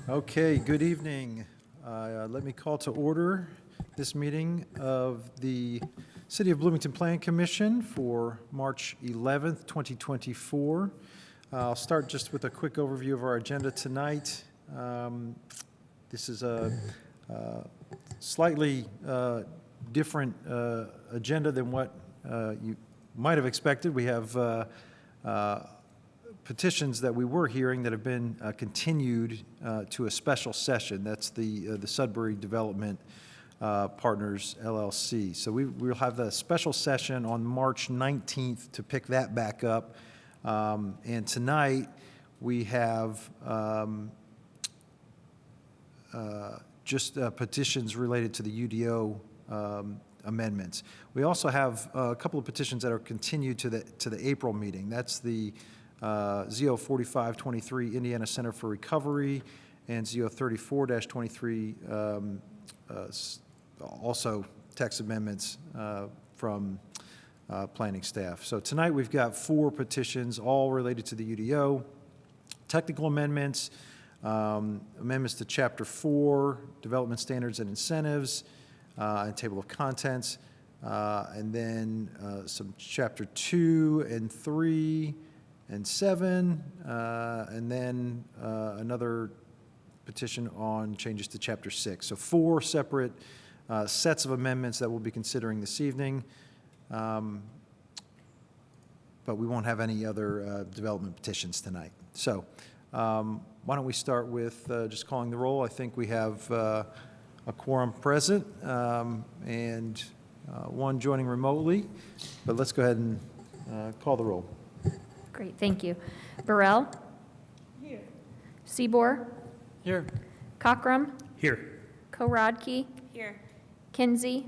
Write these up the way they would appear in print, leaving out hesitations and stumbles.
Okay, good evening. Let me call to order this meeting of the City of Bloomington Plan Commission for March 11th, 2024. I'll start just with a quick overview of our agenda tonight. This is a slightly different agenda than what you might have expected. We have petitions that we were hearing that have been continued to a special session. That's the Sudbury Development Partners, LLC. So we'll have the special session on March 19th to pick that back up. And tonight we have just petitions related to the UDO amendments. We also have a couple of petitions that are continued to the April meeting. That's the ZO 4523 Indiana Center for Recovery and ZO 34-23 also text amendments from planning staff. So tonight we've got 4 petitions, all related to the UDO. Technical amendments, amendments to Chapter 4, Development Standards and Incentives, and Table of Contents, and then some Chapter 2 and 3, and 7, and then another petition on changes to Chapter 6. So 4 separate sets of amendments that we'll be considering this evening, but we won't have any other development petitions tonight. So why don't we start with just calling the roll. I think we have a quorum present and one joining remotely, but let's go ahead and call the roll. Great, thank you. Burrell? Here. Seabour? Here. Cockrum? Here. Korodke? Here. Kinsey?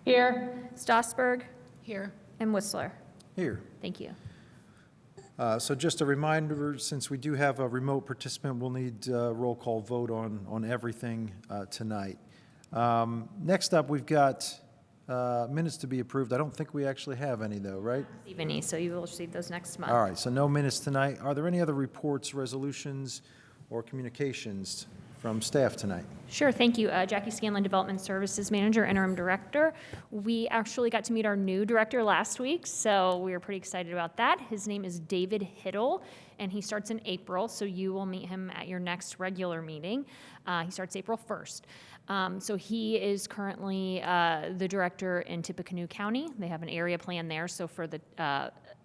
Here. Stossberg? Here. And Whistler? Here. Thank you. So just a reminder, since we do have a remote participant, we'll need a roll call vote on everything tonight. Next up, we've got minutes to be approved. I don't think we actually have any, though, right? Stephanie, so you will receive those next month. All right, so no minutes tonight. Are there any other reports, resolutions, or communications from staff tonight? Sure, thank you. Jackie Scanlon, Development Services Manager, Interim Director. We actually got to meet our new director last week, so we were pretty excited about that. His name is David Hiddle, and he starts in April, so you will meet him at your next regular meeting. He starts April 1st. So he is currently the director in Tippecanoe County. They have an area plan there, so for the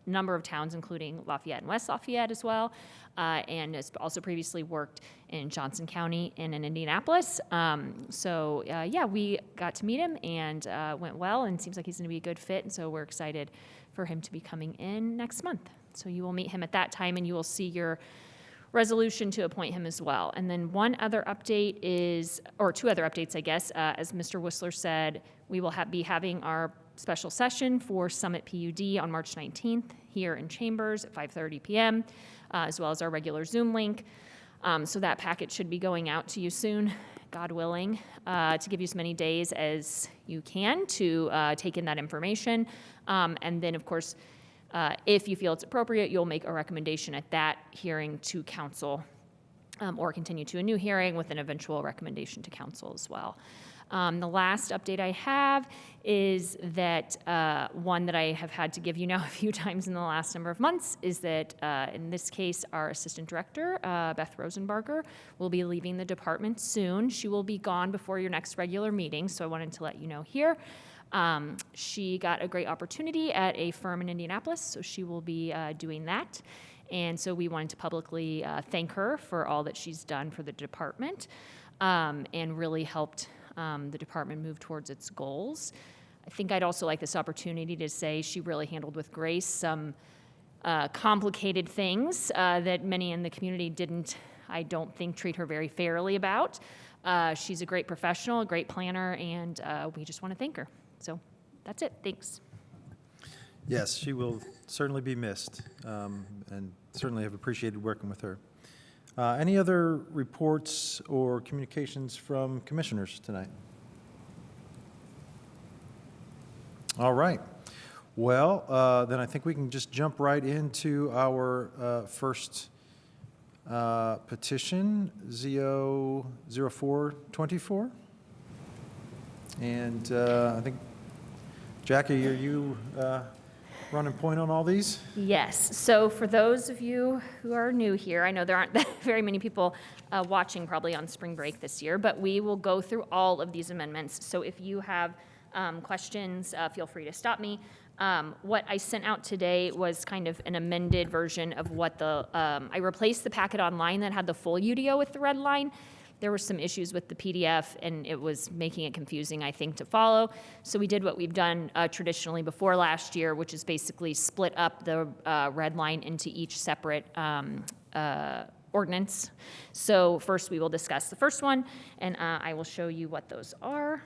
number of towns, including Lafayette and West Lafayette as well, and has also previously worked in Johnson County and in Indianapolis. Yeah, we got to meet him and went well, and seems like he's going to be a good fit, and so we're excited for him to be coming in next month. So you will meet him at that time, and you will see your resolution to appoint him as well. And then one other update is, or 2 other updates, I guess. As Mr. Whistler said, we will be having our special session for Summit PUD on March 19th here in Chambers at 5:30 p.m., as well as our regular Zoom link. So that packet should be going out to you soon, God willing, to give you as many days as you can to take in that information. And then, of course, if you feel it's appropriate, you'll make a recommendation at that hearing to council, or continue to a new hearing with an eventual recommendation to council as well. The last update I have is that one that I have had to give you now a few times in the last number of months is that in this case, our assistant director, Beth Rosenbarger, will be leaving the department soon. She will be gone before your next regular meeting, so I wanted to let you know here. She got a great opportunity at a firm in Indianapolis, so she will be doing that. And so we wanted to publicly thank her for all that she's done for the department and really helped the department move towards its goals. I think I'd also like this opportunity to say she really handled with grace some complicated things that many in the community didn't, I don't think, treat her very fairly about. She's a great professional, a great planner, and we just want to thank her. So that's it. Thanks. Yes, she will certainly be missed, and certainly have appreciated working with her. Any other reports or communications from commissioners tonight? All right. Well, then I think we can just jump right into our first petition ZO 0424. And I think, Jackie, are you running point on all these? Yes. So for those of you who are new here, I know there aren't that very many people watching probably on spring break this year, but we will go through all of these amendments. So if you have questions, feel free to stop me. What I sent out today was kind of an amended version of what I replaced the packet online that had the full UDO with the red line. There were some issues with the PDF, and it was making it confusing, I think, to follow. So we did what we've done traditionally before last year, which is basically split up the red line into each separate ordinance. So first we will discuss the first one, and I will show you what those are.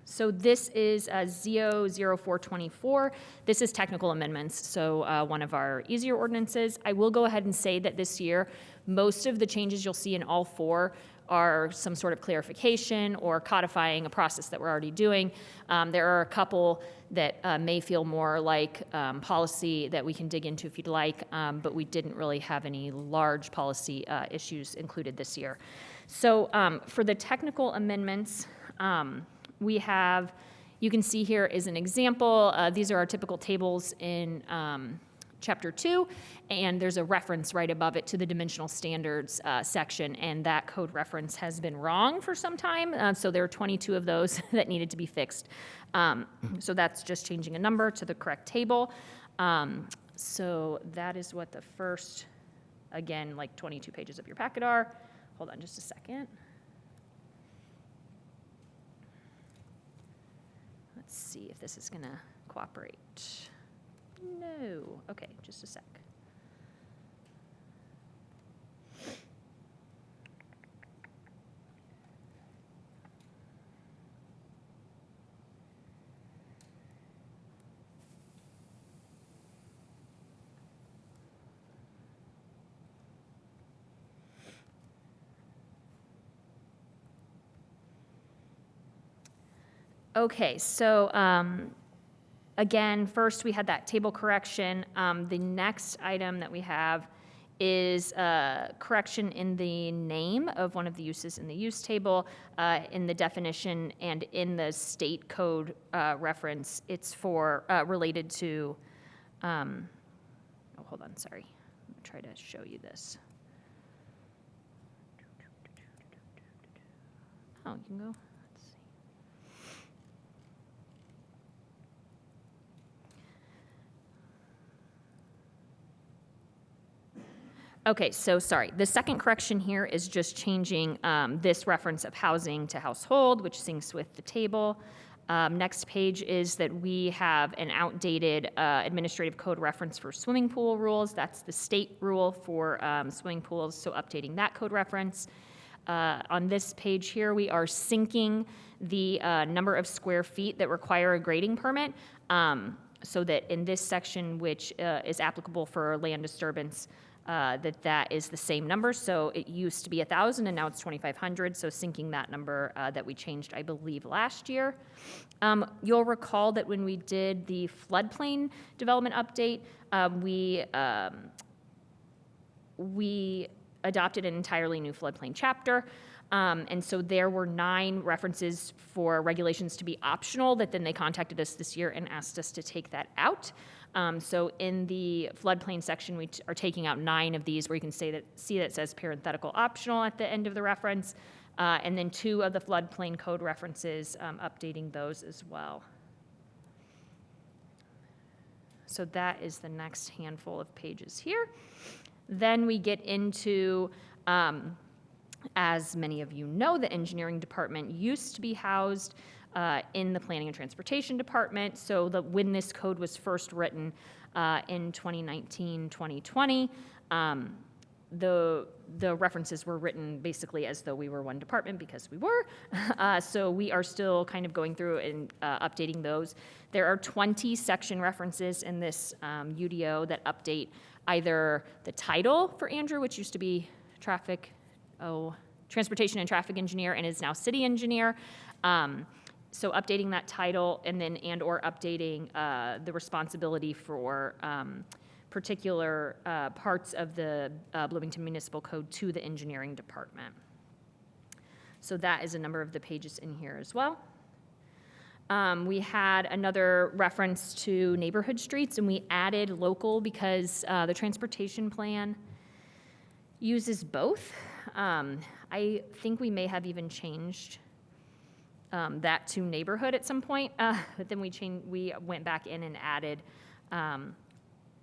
So this is ZO 0424. This is technical amendments, so one of our easier ordinances. I will go ahead and say that this year, most of the changes you'll see in all four are some sort of clarification or codifying a process that we're already doing. There are a couple that may feel more like policy that we can dig into if you'd like, but we didn't really have any large policy issues included this year. So for the technical amendments, we have, you can see here is an example. These are our typical tables in Chapter 2, and there's a reference right above it to the dimensional standards section, and that code reference has been wrong for some time, so there are 22 of those that needed to be fixed. So that's just changing a number to the correct table. So that is what the first, again, like 22 pages of your packet are. Hold on just a second. Let's see if this is going to cooperate. No. Okay, just a sec. Okay, so again, first we had that table correction. The next item that we have is correction in the name of one of the uses in the use table, in the definition, and in the state code reference. It's for related to, oh, hold on, sorry. I'm gonna try to show you this. Oh, you can go. Okay, so sorry. The second correction here is just changing this reference of housing to household, which syncs with the table. Next page is that we have an outdated administrative code reference for swimming pool rules. That's the state rule for swimming pools, so updating that code reference. On this page here, we are syncing the number of square feet that require a grading permit, so that in this section, which is applicable for land disturbance, that is the same number. So it used to be 1,000 and now it's 2,500. So syncing that number that we changed, I believe, last year. You'll recall that when we did the floodplain development update, we adopted an entirely new floodplain chapter. And so there were 9 references for regulations to be optional that then they contacted us this year and asked us to take that out. So in the floodplain section, we are taking out 9 of these where you can see that it says parenthetical optional at the end of the reference, and then 2 of the floodplain code references, updating those as well. So that is the next handful of pages here. Then we get into, as many of you know, the engineering department used to be housed in the Planning and Transportation Department. So when this code was first written in 2019-2020, the references were written basically as though we were one department because we were. So we are still kind of going through and updating those. There are 20 section references in this UDO that update either the title for Andrew, which used to be Transportation and Traffic Engineer and is now City Engineer. So updating that title and then or updating the responsibility for particular parts of the Bloomington Municipal Code to the engineering department. So that is a number of the pages in here as well. We had another reference to neighborhood streets, and we added local because the transportation plan uses both. I think we may have even changed that to neighborhood at some point, but then we went back in and added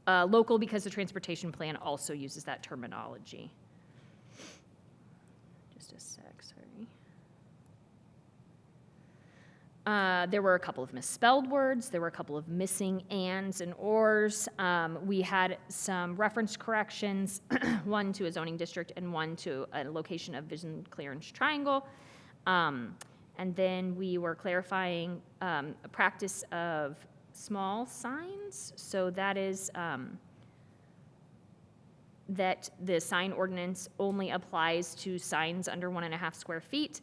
local because the transportation plan also uses that terminology. Just a sec, sorry. There were a couple of misspelled words. There were a couple of missing ands and ors. We had some reference corrections, one to a zoning district and one to a location of vision clearance triangle. And then we were clarifying a practice of small signs. So that is that the sign ordinance only applies to signs under 1.5 square feet.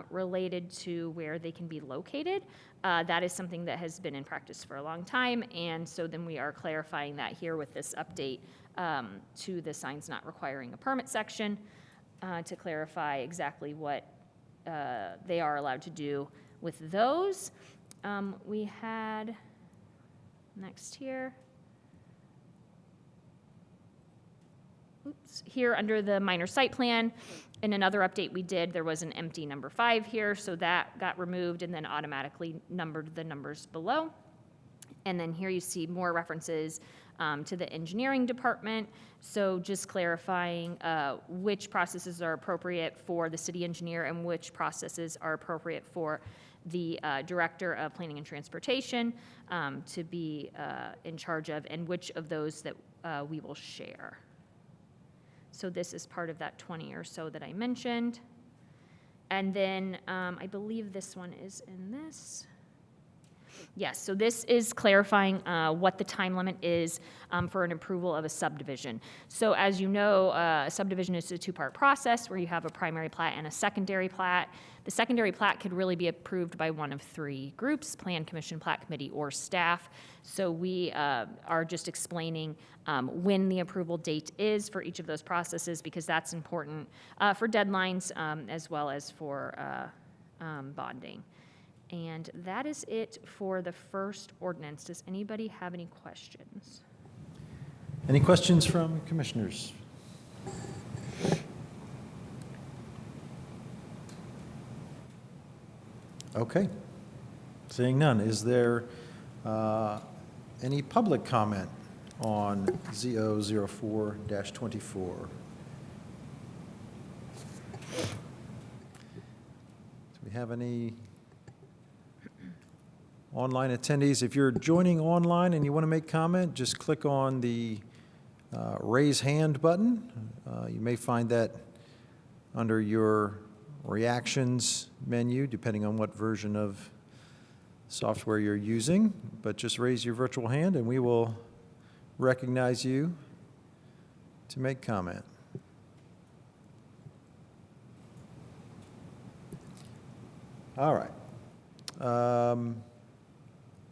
Related to where they can be located. That is something that has been in practice for a long time, and so then we are clarifying that here with this update to the signs not requiring a permit section to clarify exactly what they are allowed to do with those. We had, next here, here under the minor site plan, in another update we did, there was an empty number 5 here, so that got removed and then automatically numbered the numbers below. And then here you see more references to the engineering department. So just clarifying which processes are appropriate for the city engineer and which processes are appropriate for the director of planning and transportation to be in charge of, and which of those that we will share. So this is part of that 20 or so that I mentioned. And then I believe this one is in this. Yes, so this is clarifying what the time limit is for an approval of a subdivision. So as you know, a subdivision is a 2-part process where you have a primary plat and a secondary plat. The secondary plat could really be approved by one of 3 groups: Plan Commission, Plat Committee, or staff. So we are just explaining when the approval date is for each of those processes, because that's important for deadlines as well as for bonding. And that is it for the first ordinance. Does anybody have any questions? Any questions from commissioners? Okay. Seeing none, is there any public comment on ZO04-24? Do we have any online attendees? If you're joining online and you want to make comment, just click on the raise hand button. You may find that under your reactions menu, depending on what version of software you're using. But just raise your virtual hand and we will recognize you to make comment. All right.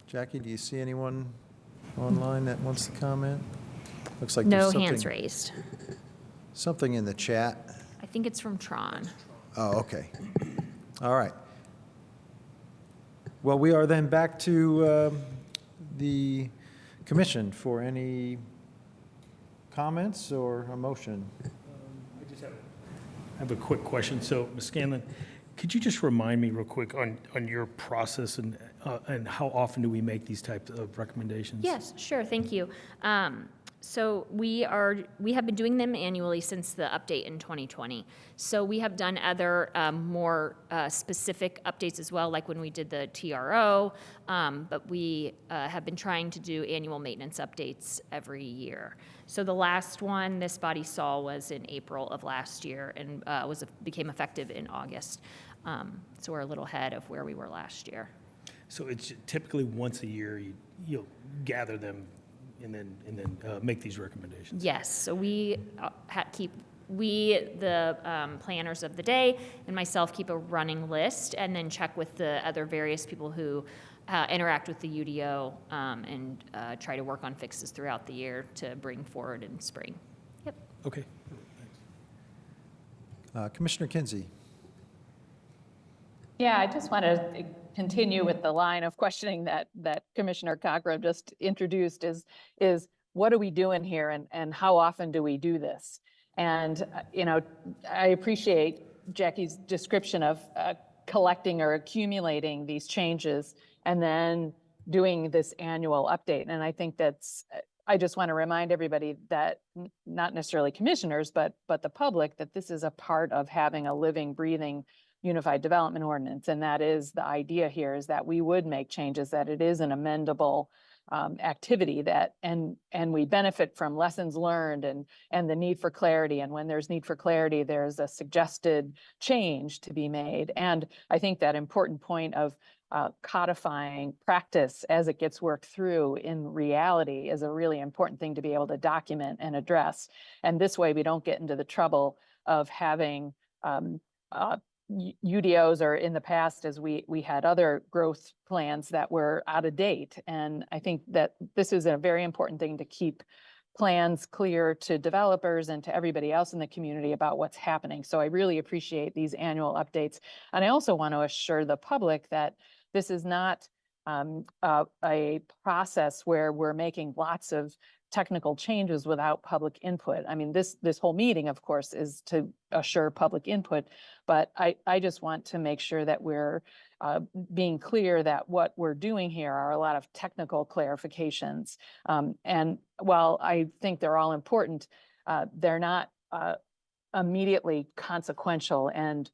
Jackie, do you see anyone online that wants to comment? Looks like there's No hands raised. something in the chat. I think it's from Tron. Oh, okay. All right. Well, we are then back to the commission for any comments or a motion. I have a quick question. So, Ms. Scanlon, could you just remind me real quick on your process and how often do we make these types of recommendations? Yes, sure, thank you. So we have been doing them annually since the update in 2020. So we have done other more specific updates as well, like when we did the TRO, but we have been trying to do annual maintenance updates every year. So the last one this body saw was in April of last year and became effective in August. So we're a little ahead of where we were last year. So it's typically once a year you'll gather them and then make these recommendations. Yes, so we the planners of the day and myself keep a running list and then check with the other various people who interact with the UDO and try to work on fixes throughout the year to bring forward in spring. Yep. Okay. Commissioner Kinsey. Yeah, I just want to continue with the line of questioning that Commissioner Cochran just introduced is what are we doing here and how often do we do this? And, I appreciate Jackie's description of collecting or accumulating these changes and then doing this annual update. And I think I just want to remind everybody that not necessarily commissioners, but the public, that this is a part of having a living, breathing Unified Development Ordinance. And that is the idea here, is that we would make changes, that it is an amendable activity and we benefit from lessons learned and the need for clarity. And when there's need for clarity, there's a suggested change to be made. And I think that important point of codifying practice as it gets worked through in reality is a really important thing to be able to document and address. And this way we don't get into the trouble of having UDOs, or in the past, as we had other growth plans that were out of date. And I think that this is a very important thing to keep plans clear to developers and to everybody else in the community about what's happening. So I really appreciate these annual updates. And I also want to assure the public that this is not a process where we're making lots of technical changes without public input. I mean, this whole meeting, of course, is to assure public input, but I just want to make sure that we're being clear that what we're doing here are a lot of technical clarifications. And while I think they're all important, they're not immediately consequential and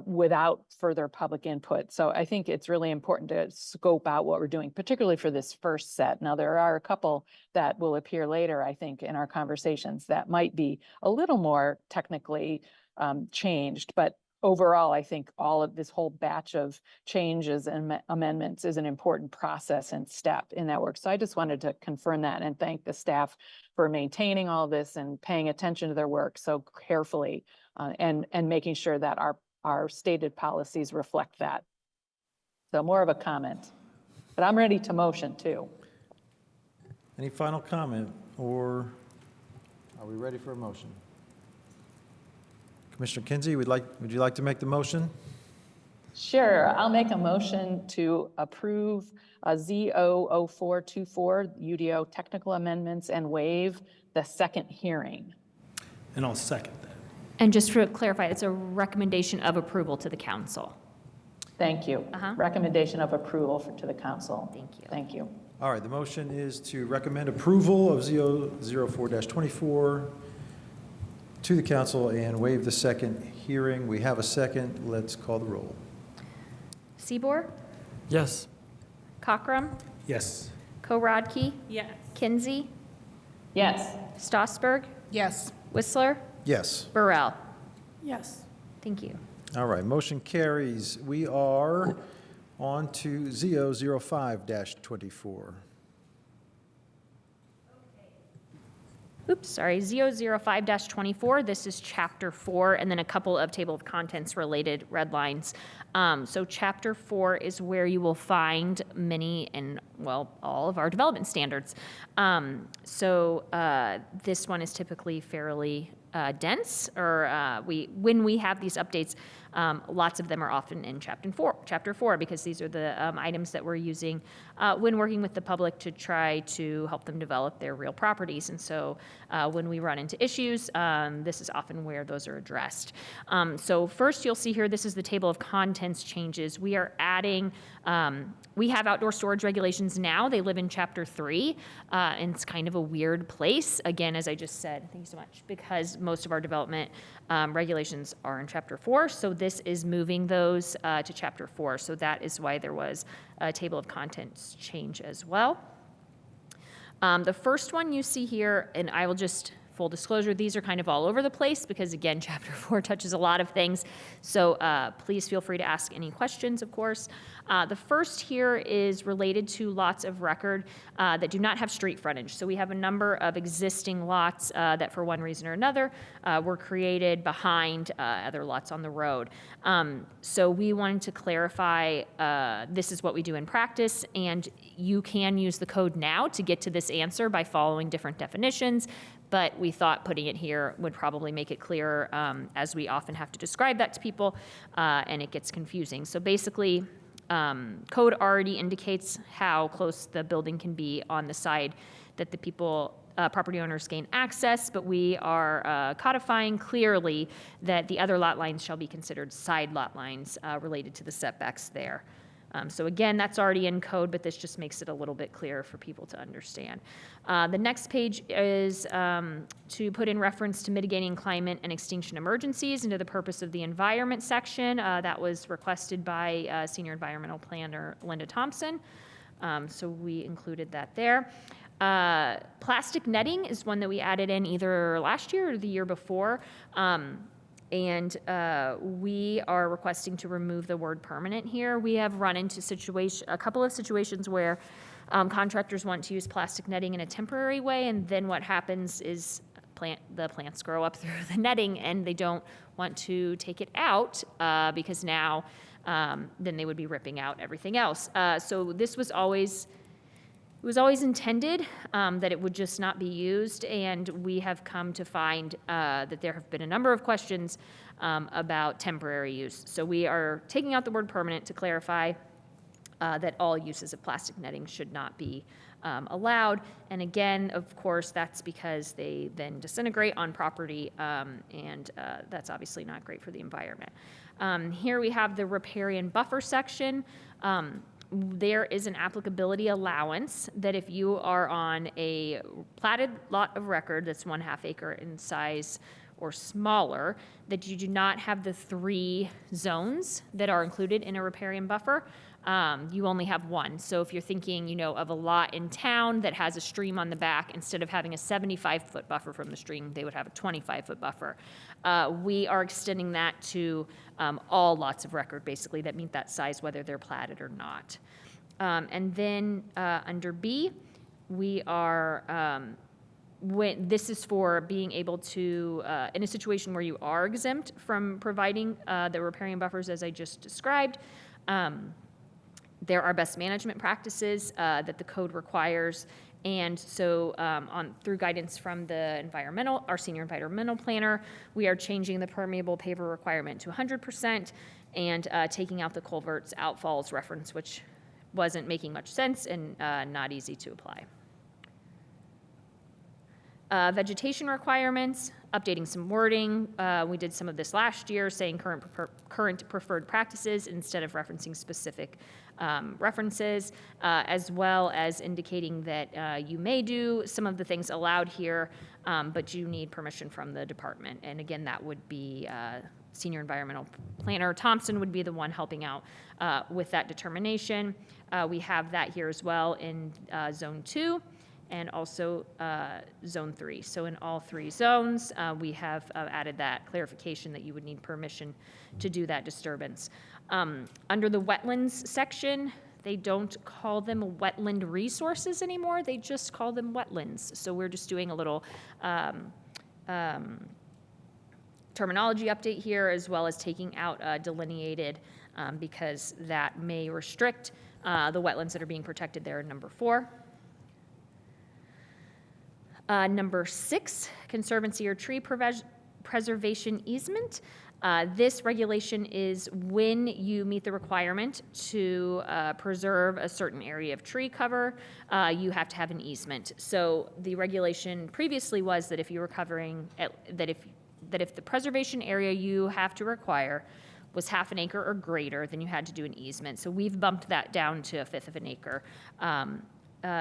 without further public input. So I think it's really important to scope out what we're doing, particularly for this first set. Now, there are a couple that will appear later, I think, in our conversations that might be a little more technically changed, but overall, I think all of this whole batch of changes and amendments is an important process and step in that work. So I just wanted to confirm that and thank the staff for maintaining all this and paying attention to their work so carefully and making sure that our stated policies reflect that. So more of a comment, but I'm ready to motion too. Any final comment, or are we ready for a motion? Commissioner Kinsey, would you like to make the motion? Sure, I'll make a motion to approve Z00424 UDO technical amendments and waive the second hearing. And I'll second that. And just to clarify, it's a recommendation of approval to the council. Thank you. Recommendation of approval to the council. Thank you. Thank you. All right, the motion is to recommend approval of Z004-24 to the council and waive the second hearing. We have a second. Let's call the roll. Seabour, Yes. Cockrum, Yes. Korodke, Yes. Kinsey, Yes. Stossberg, Yes. Whistler, Yes. Burrell. Yes. Thank you. All right, motion carries. We are on to Z005-24. Oops, sorry, 005-24, this is Chapter 4, and then a couple of table of contents related red lines. So Chapter 4 is where you will find many and, well, all of our development standards. This one is typically fairly dense, or when we have these updates, lots of them are often in Chapter 4, because these are the items that we're using when working with the public to try to help them develop their real properties. And so when we run into issues, this is often where those are addressed. So first you'll see here, this is the table of contents changes. We are adding, we have outdoor storage regulations now. They live in Chapter 3, and it's kind of a weird place. Again, as I just said, thank you so much, because most of our development regulations are in Chapter 4. So this is moving those to Chapter 4. So that is why there was a table of contents change as well. The first one you see here, and I will just full disclosure, these are kind of all over the place because, again, Chapter 4 touches a lot of things. So please feel free to ask any questions, of course. The first here is related to lots of record that do not have street frontage. So we have a number of existing lots that, for one reason or another, were created behind other lots on the road. So we wanted to clarify this is what we do in practice, and you can use the code now to get to this answer by following different definitions. But we thought putting it here would probably make it clearer, as we often have to describe that to people, and it gets confusing. So basically, code already indicates how close the building can be on the side that the property owners gain access, but we are codifying clearly that the other lot lines shall be considered side lot lines related to the setbacks there. So again, that's already in code, but this just makes it a little bit clearer for people to understand. The next page is to put in reference to mitigating climate and extinction emergencies into the purpose of the environment section. That was requested by Senior Environmental Planner Linda Thompson. So we included that there. Plastic netting is one that we added in either last year or the year before. And we are requesting to remove the word permanent here. We have run into a couple of situations where contractors want to use plastic netting in a temporary way, and then what happens is the plants grow up through the netting, and they don't want to take it out because now then they would be ripping out everything else. So this was always intended that it would just not be used, and we have come to find that there have been a number of questions about temporary use. So we are taking out the word permanent to clarify that all uses of plastic netting should not be allowed. And again, of course, that's because they then disintegrate on property, and that's obviously not great for the environment. Here we have the riparian buffer section. There is an applicability allowance that if you are on a platted lot of record that's 1/2 acre in size or smaller, that you do not have the 3 zones that are included in a riparian buffer. You only have one. So if you're thinking, of a lot in town that has a stream on the back, instead of having a 75-foot buffer from the stream, they would have a 25-foot buffer. We are extending that to all lots of record, basically, that meet that size, whether they're platted or not. And then under B, we are, this is for being able to, in a situation where you are exempt from providing the riparian buffers, as I just described, there are best management practices that the code requires. And so through guidance from our senior environmental planner, we are changing the permeable paver requirement to 100% and taking out the culverts outfalls reference, which wasn't making much sense and not easy to apply. Vegetation requirements, updating some wording. We did some of this last year, saying current preferred practices instead of referencing specific references, as well as indicating that you may do some of the things allowed here, but you need permission from the department. And again, that would be Senior Environmental Planner Thompson would be the one helping out with that determination. We have that here as well in Zone 2. And also Zone 3. So in all 3 zones, we have added that clarification that you would need permission to do that disturbance. Under the wetlands section, they don't call them wetland resources anymore. They just call them wetlands. So we're just doing a little terminology update here, as well as taking out delineated because that may restrict the wetlands that are being protected there in number 4. Number 6, conservancy or tree preservation easement. This regulation is when you meet the requirement to preserve a certain area of tree cover, you have to have an easement. So the regulation previously was that if you were covering, that if the preservation area you have to require was 1/2 acre or greater, then you had to do an easement. So we've bumped that down to 1/5 of an acre.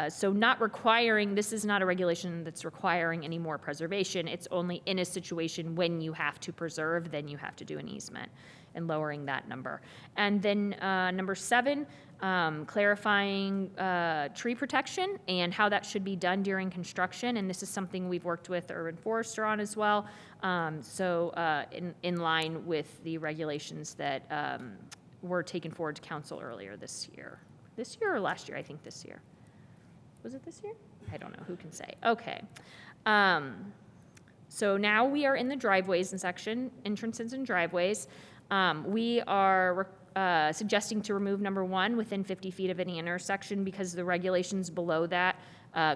So not requiring, this is not a regulation that's requiring any more preservation. It's only in a situation when you have to preserve, then you have to do an easement, and lowering that number. And then number 7, clarifying tree protection and how that should be done during construction. And this is something we've worked with Urban Forester on as well. In line with the regulations that were taken forward to council earlier this year. This year or last year? I think this year. Was it this year? I don't know, who can say? Okay. So now we are in the driveways and section, entrances and driveways. We are suggesting to remove number 1, within 50 feet of any intersection, because the regulations below that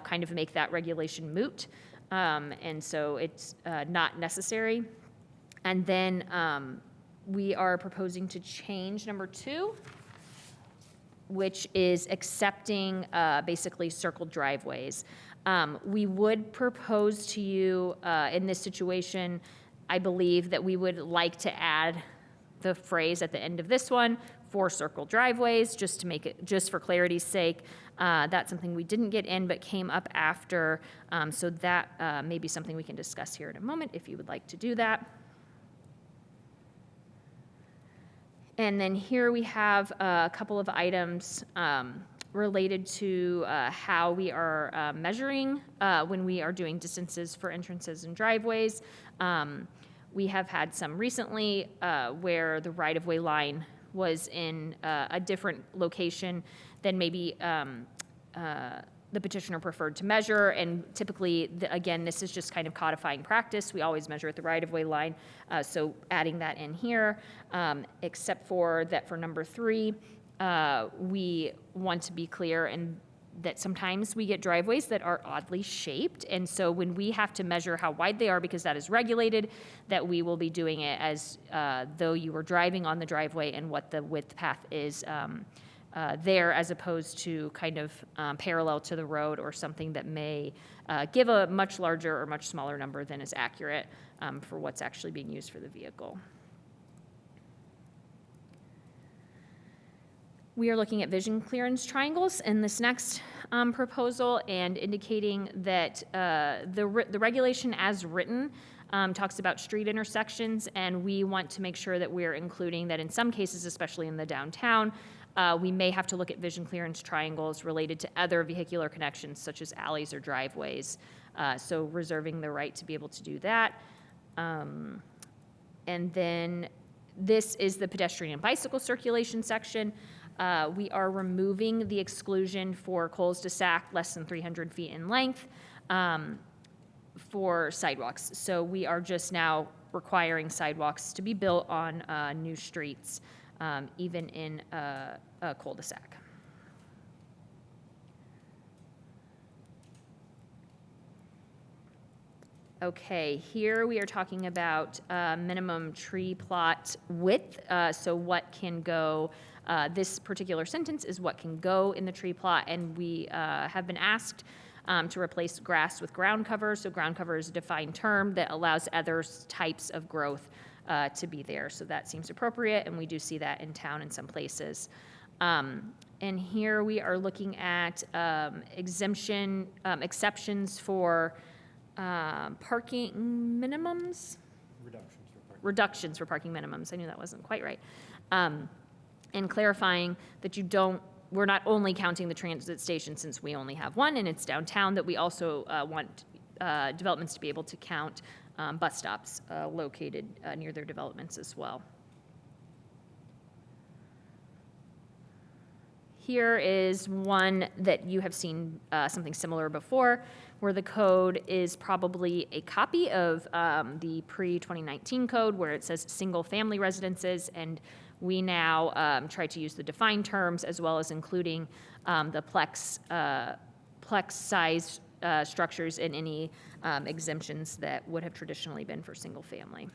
kind of make that regulation moot. And so it's not necessary. And then we are proposing to change number 2, which is accepting basically circled driveways. We would propose to you in this situation, I believe that we would like to add the phrase at the end of this one, for circle driveways, just to make it, just for clarity's sake. That's something we didn't get in but came up after, so that may be something we can discuss here in a moment if you would like to do that. And then here we have a couple of items related to how we are measuring when we are doing distances for entrances and driveways. We have had some recently where the right-of-way line was in a different location than maybe the petitioner preferred to measure, and typically, again, this is just kind of codifying practice. We always measure at the right-of-way line, so adding that in here, except for that for number 3, we want to be clear and that sometimes we get driveways that are oddly shaped, and so when we have to measure how wide they are, because that is regulated, that we will be doing it as though you were driving on the driveway and what the width path is there, as opposed to kind of parallel to the road or something that may give a much larger or much smaller number than is accurate for what's actually being used for the vehicle. We are looking at vision clearance triangles in this next proposal and indicating that the regulation as written talks about street intersections, and we want to make sure that we're including that in some cases, especially in the downtown, we may have to look at vision clearance triangles related to other vehicular connections such as alleys or driveways. So reserving the right to be able to do that. And then this is the pedestrian and bicycle circulation section. We are removing the exclusion for cul-de-sac less than 300 feet in length for sidewalks. So we are just now requiring sidewalks to be built on new streets, even in a cul-de-sac. Okay, here we are talking about minimum tree plot width. So what can go, this particular sentence is what can go in the tree plot, and we have been asked to replace grass with ground cover. So ground cover is a defined term that allows other types of growth to be there. So that seems appropriate, and we do see that in town in some places. And here we are looking at exceptions for parking minimums? Reductions for parking minimums. I knew that wasn't quite right. And clarifying that we're not only counting the transit station since we only have one and it's downtown, that we also want developments to be able to count bus stops located near their developments as well. Here is one that you have seen something similar before, where the code is probably a copy of the pre-2019 code where it says single-family residences, and we now try to use the defined terms as well as including the plex size structures in any exemptions that would have traditionally been for single-family.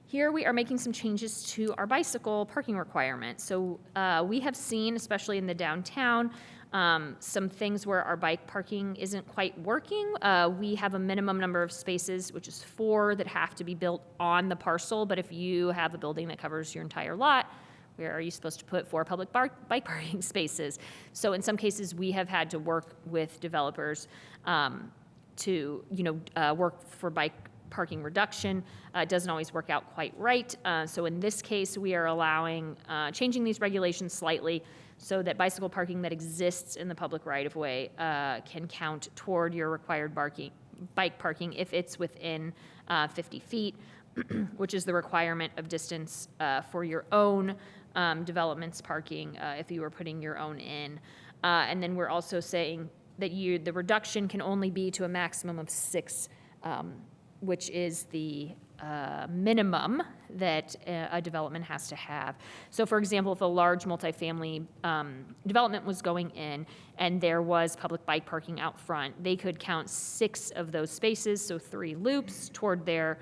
Here we are making some changes to our bicycle parking requirement. So we have seen, especially in the downtown, some things where our bike parking isn't quite working. We have a minimum number of spaces, which is 4, that have to be built on the parcel. But if you have a building that covers your entire lot, where are you supposed to put 4 public bike parking spaces? So in some cases, we have had to work with developers to, work for bike parking reduction. It doesn't always work out quite right. So in this case, we are allowing, changing these regulations slightly so that bicycle parking that exists in the public right-of-way can count toward your required bike parking if it's within 50 feet, which is the requirement of distance for your own development's parking if you were putting your own in. And then we're also saying that the reduction can only be to a maximum of 6, which is the minimum that a development has to have. So for example, if a large multifamily development was going in and there was public bike parking out front, they could count 6 of those spaces, so 3 loops toward their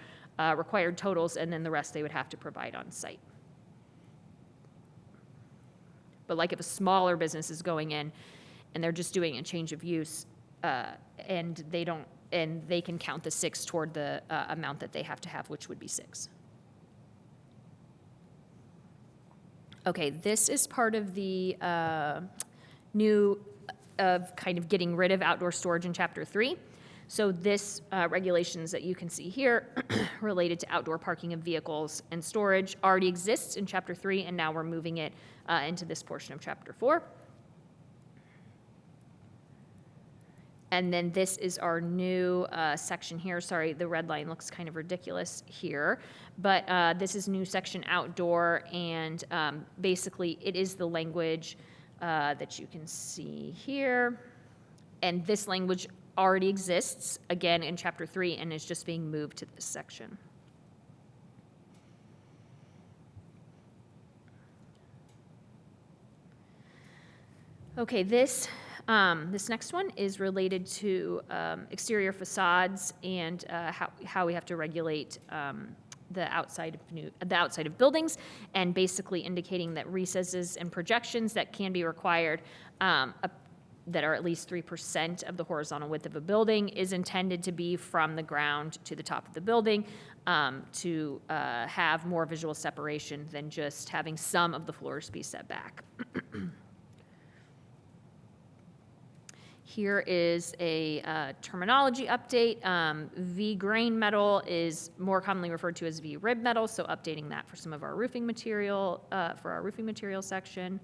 required totals, and then the rest they would have to provide on site. But like if a smaller business is going in and they're just doing a change of use and they can count the 6 toward the amount that they have to have, which would be 6. Okay, this is part of the new of kind of getting rid of outdoor storage in Chapter 3. So this regulations that you can see here related to outdoor parking of vehicles and storage already exists in Chapter 3, and now we're moving it into this portion of Chapter 4. And then this is our new section here. Sorry, the red line looks kind of ridiculous here. But this is new section outdoor, and basically it is the language that you can see here. And this language already exists, again, in Chapter 3, and is just being moved to this section. Okay, this next one is related to exterior facades and how we have to regulate the outside of buildings, and basically indicating that recesses and projections that can be required that are at least 3% of the horizontal width of a building is intended to be from the ground to the top of the building to have more visual separation than just having some of the floors be set back. Here is a terminology update. V grain metal is more commonly referred to as V rib metal, so updating that for some of our roofing material, for our roofing material section.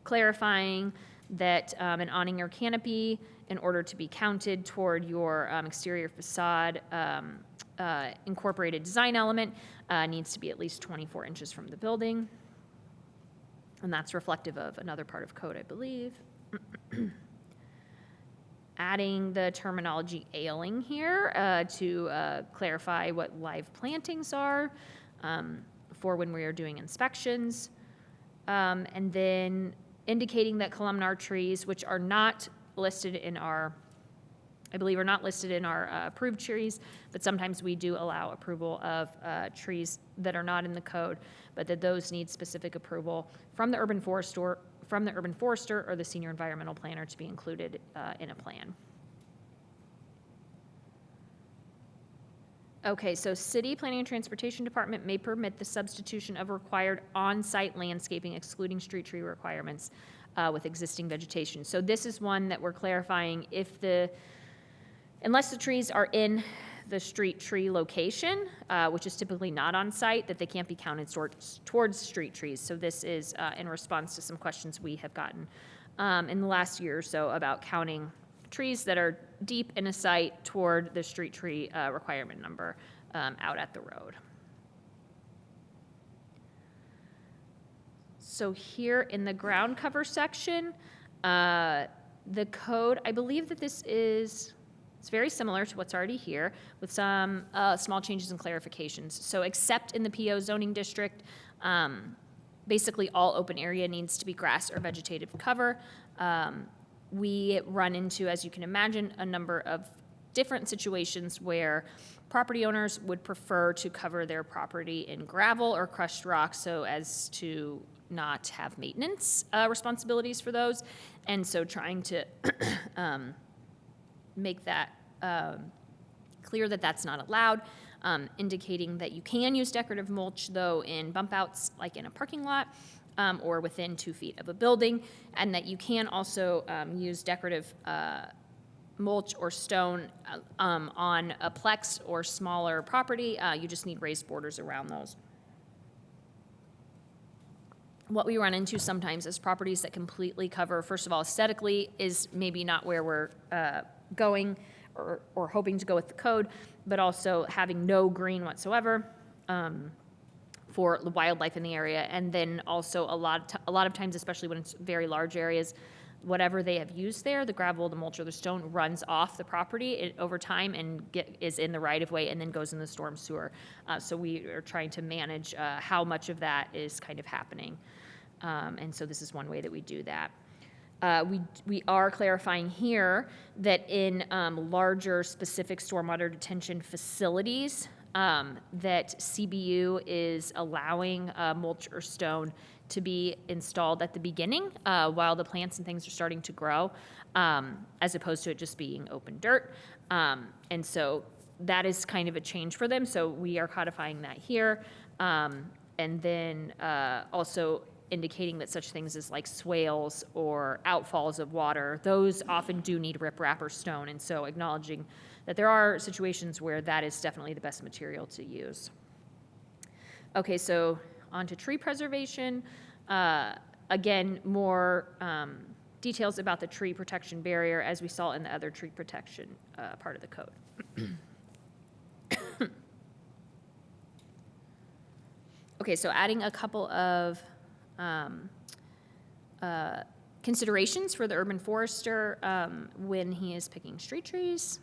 Clarifying that an awning or canopy, in order to be counted toward your exterior facade incorporated design element, needs to be at least 24 inches from the building. And that's reflective of another part of code, I believe. Adding the terminology ailing here to clarify what live plantings are for when we are doing inspections. And then indicating that columnar trees, which are not listed in our, I believe are not listed in our approved trees, but sometimes we do allow approval of trees that are not in the code, but that those need specific approval from the urban forester or the senior environmental planner to be included in a plan. Okay, so City Planning and Transportation Department may permit the substitution of required on-site landscaping, excluding street tree requirements with existing vegetation. So this is one that we're clarifying unless the trees are in the street tree location, which is typically not on site, that they can't be counted towards street trees. So this is in response to some questions we have gotten in the last year or so about counting trees that are deep in a site toward the street tree requirement number out at the road. So here in the ground cover section, the code, I believe that it's very similar to what's already here with some small changes and clarifications. So except in the PO zoning district, basically all open area needs to be grass or vegetative cover. We run into, as you can imagine, a number of different situations where property owners would prefer to cover their property in gravel or crushed rock so as to not have maintenance responsibilities for those. And so trying to make that clear that that's not allowed. indicating that you can use decorative mulch, though, in bump outs, like in a parking lot, or within 2 feet of a building, and that you can also use decorative mulch or stone on a plex or smaller property. You just need raised borders around those. What we run into sometimes is properties that completely cover, first of all, aesthetically is maybe not where we're going or hoping to go with the code, but also having no green whatsoever for the wildlife in the area. And then also a lot of times, especially when it's very large areas, whatever they have used there, the gravel, the mulch, or the stone runs off the property over time and is in the right of way and then goes in the storm sewer. So we are trying to manage how much of that is kind of happening. And so this is one way that we do that. We are clarifying here that in larger specific stormwater detention facilities, that CBU is allowing mulch or stone to be installed at the beginning while the plants and things are starting to grow, as opposed to it just being open dirt. And so that is kind of a change for them. So we are codifying that here. And then also indicating that such things as like swales or outfalls of water, those often do need riprap or stone. And so acknowledging that there are situations where that is definitely the best material to use. Okay, so on to tree preservation. Again, more details about the tree protection barrier as we saw in the other tree protection part of the code. Okay, so adding a couple of considerations for the urban forester when he is picking street trees.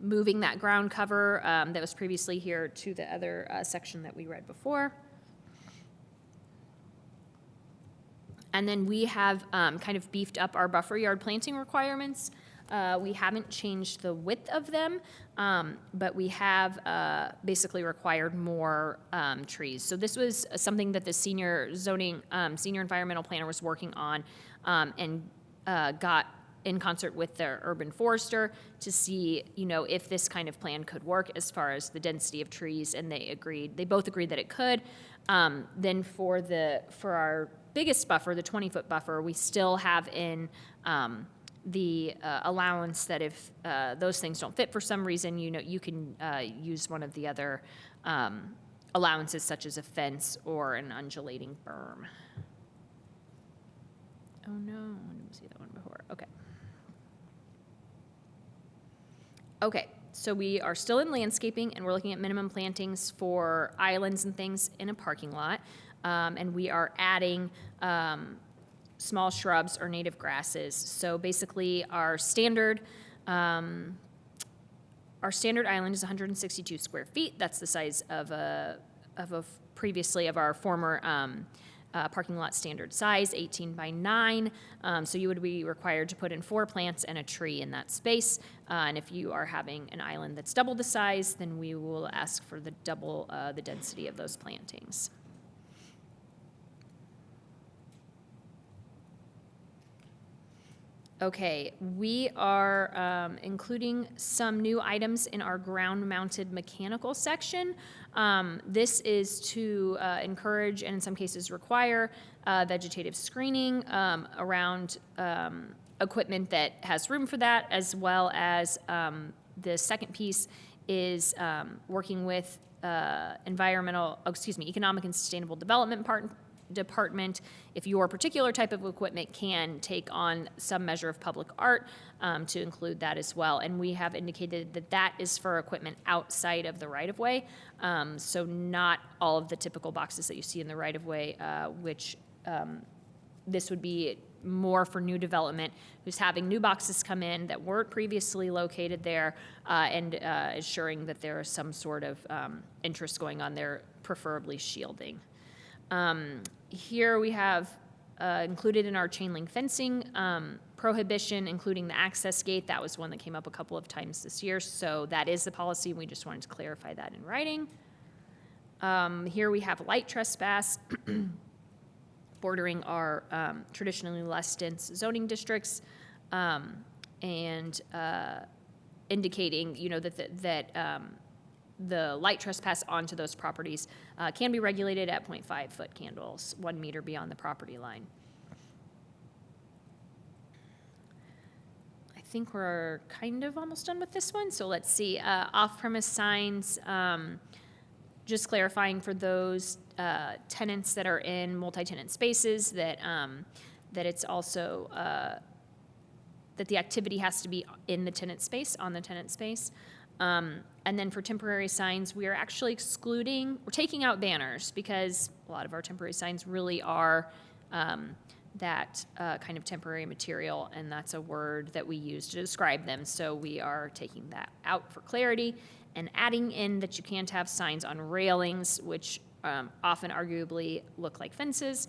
Moving that ground cover that was previously here to the other section that we read before. And then we have kind of beefed up our buffer yard planting requirements. We haven't changed the width of them, but we have basically required more trees. So this was something that the senior environmental planner was working on and got in concert with the urban forester to see, if this kind of plan could work as far as the density of trees, and they both agreed that it could. Then for our biggest buffer, the 20-foot buffer, we still have in the allowance that if those things don't fit for some reason, you can use one of the other allowances, such as a fence or an undulating berm. Oh no, I didn't see that one before. Okay, so we are still in landscaping, and we're looking at minimum plantings for islands and things in a parking lot, and we are adding small shrubs or native grasses. So basically, our standard island is 162 square feet. That's the size of previously of our former parking lot standard size, 18 by 9. So you would be required to put in 4 plants and a tree in that space. And if you are having an island that's double the size, then we will ask for the double the density of those plantings. Okay, we are including some new items in our ground-mounted mechanical section. This is to encourage and in some cases require vegetative screening around equipment that has room for that, as well as the second piece is working with economic and sustainable development department, if your particular type of equipment can take on some measure of public art, to include that as well. And we have indicated that that is for equipment outside of the right-of-way, so not all of the typical boxes that you see in the right-of-way, which this would be more for new development who's having new boxes come in that weren't previously located there, and ensuring that there is some sort of interest going on there, preferably shielding. Here we have included in our chain link fencing prohibition, including the access gate. That was one that came up a couple of times this year, so that is the policy. We just wanted to clarify that in writing. Here we have light trespass bordering our traditionally less dense zoning districts, and indicating, that the light trespass onto those properties can be regulated at 0.5 foot candles, 1 meter beyond the property line. I think we're kind of almost done with this one. So let's see, off-premise signs, just clarifying for those tenants that are in multi-tenant spaces that it's also, that the activity has to be in the tenant space, on the tenant space. And then for temporary signs, we are actually we're taking out banners because a lot of our temporary signs really are that kind of temporary material, and that's a word that we use to describe them. So we are taking that out for clarity and adding in that you can't have signs on railings, which often arguably look like fences.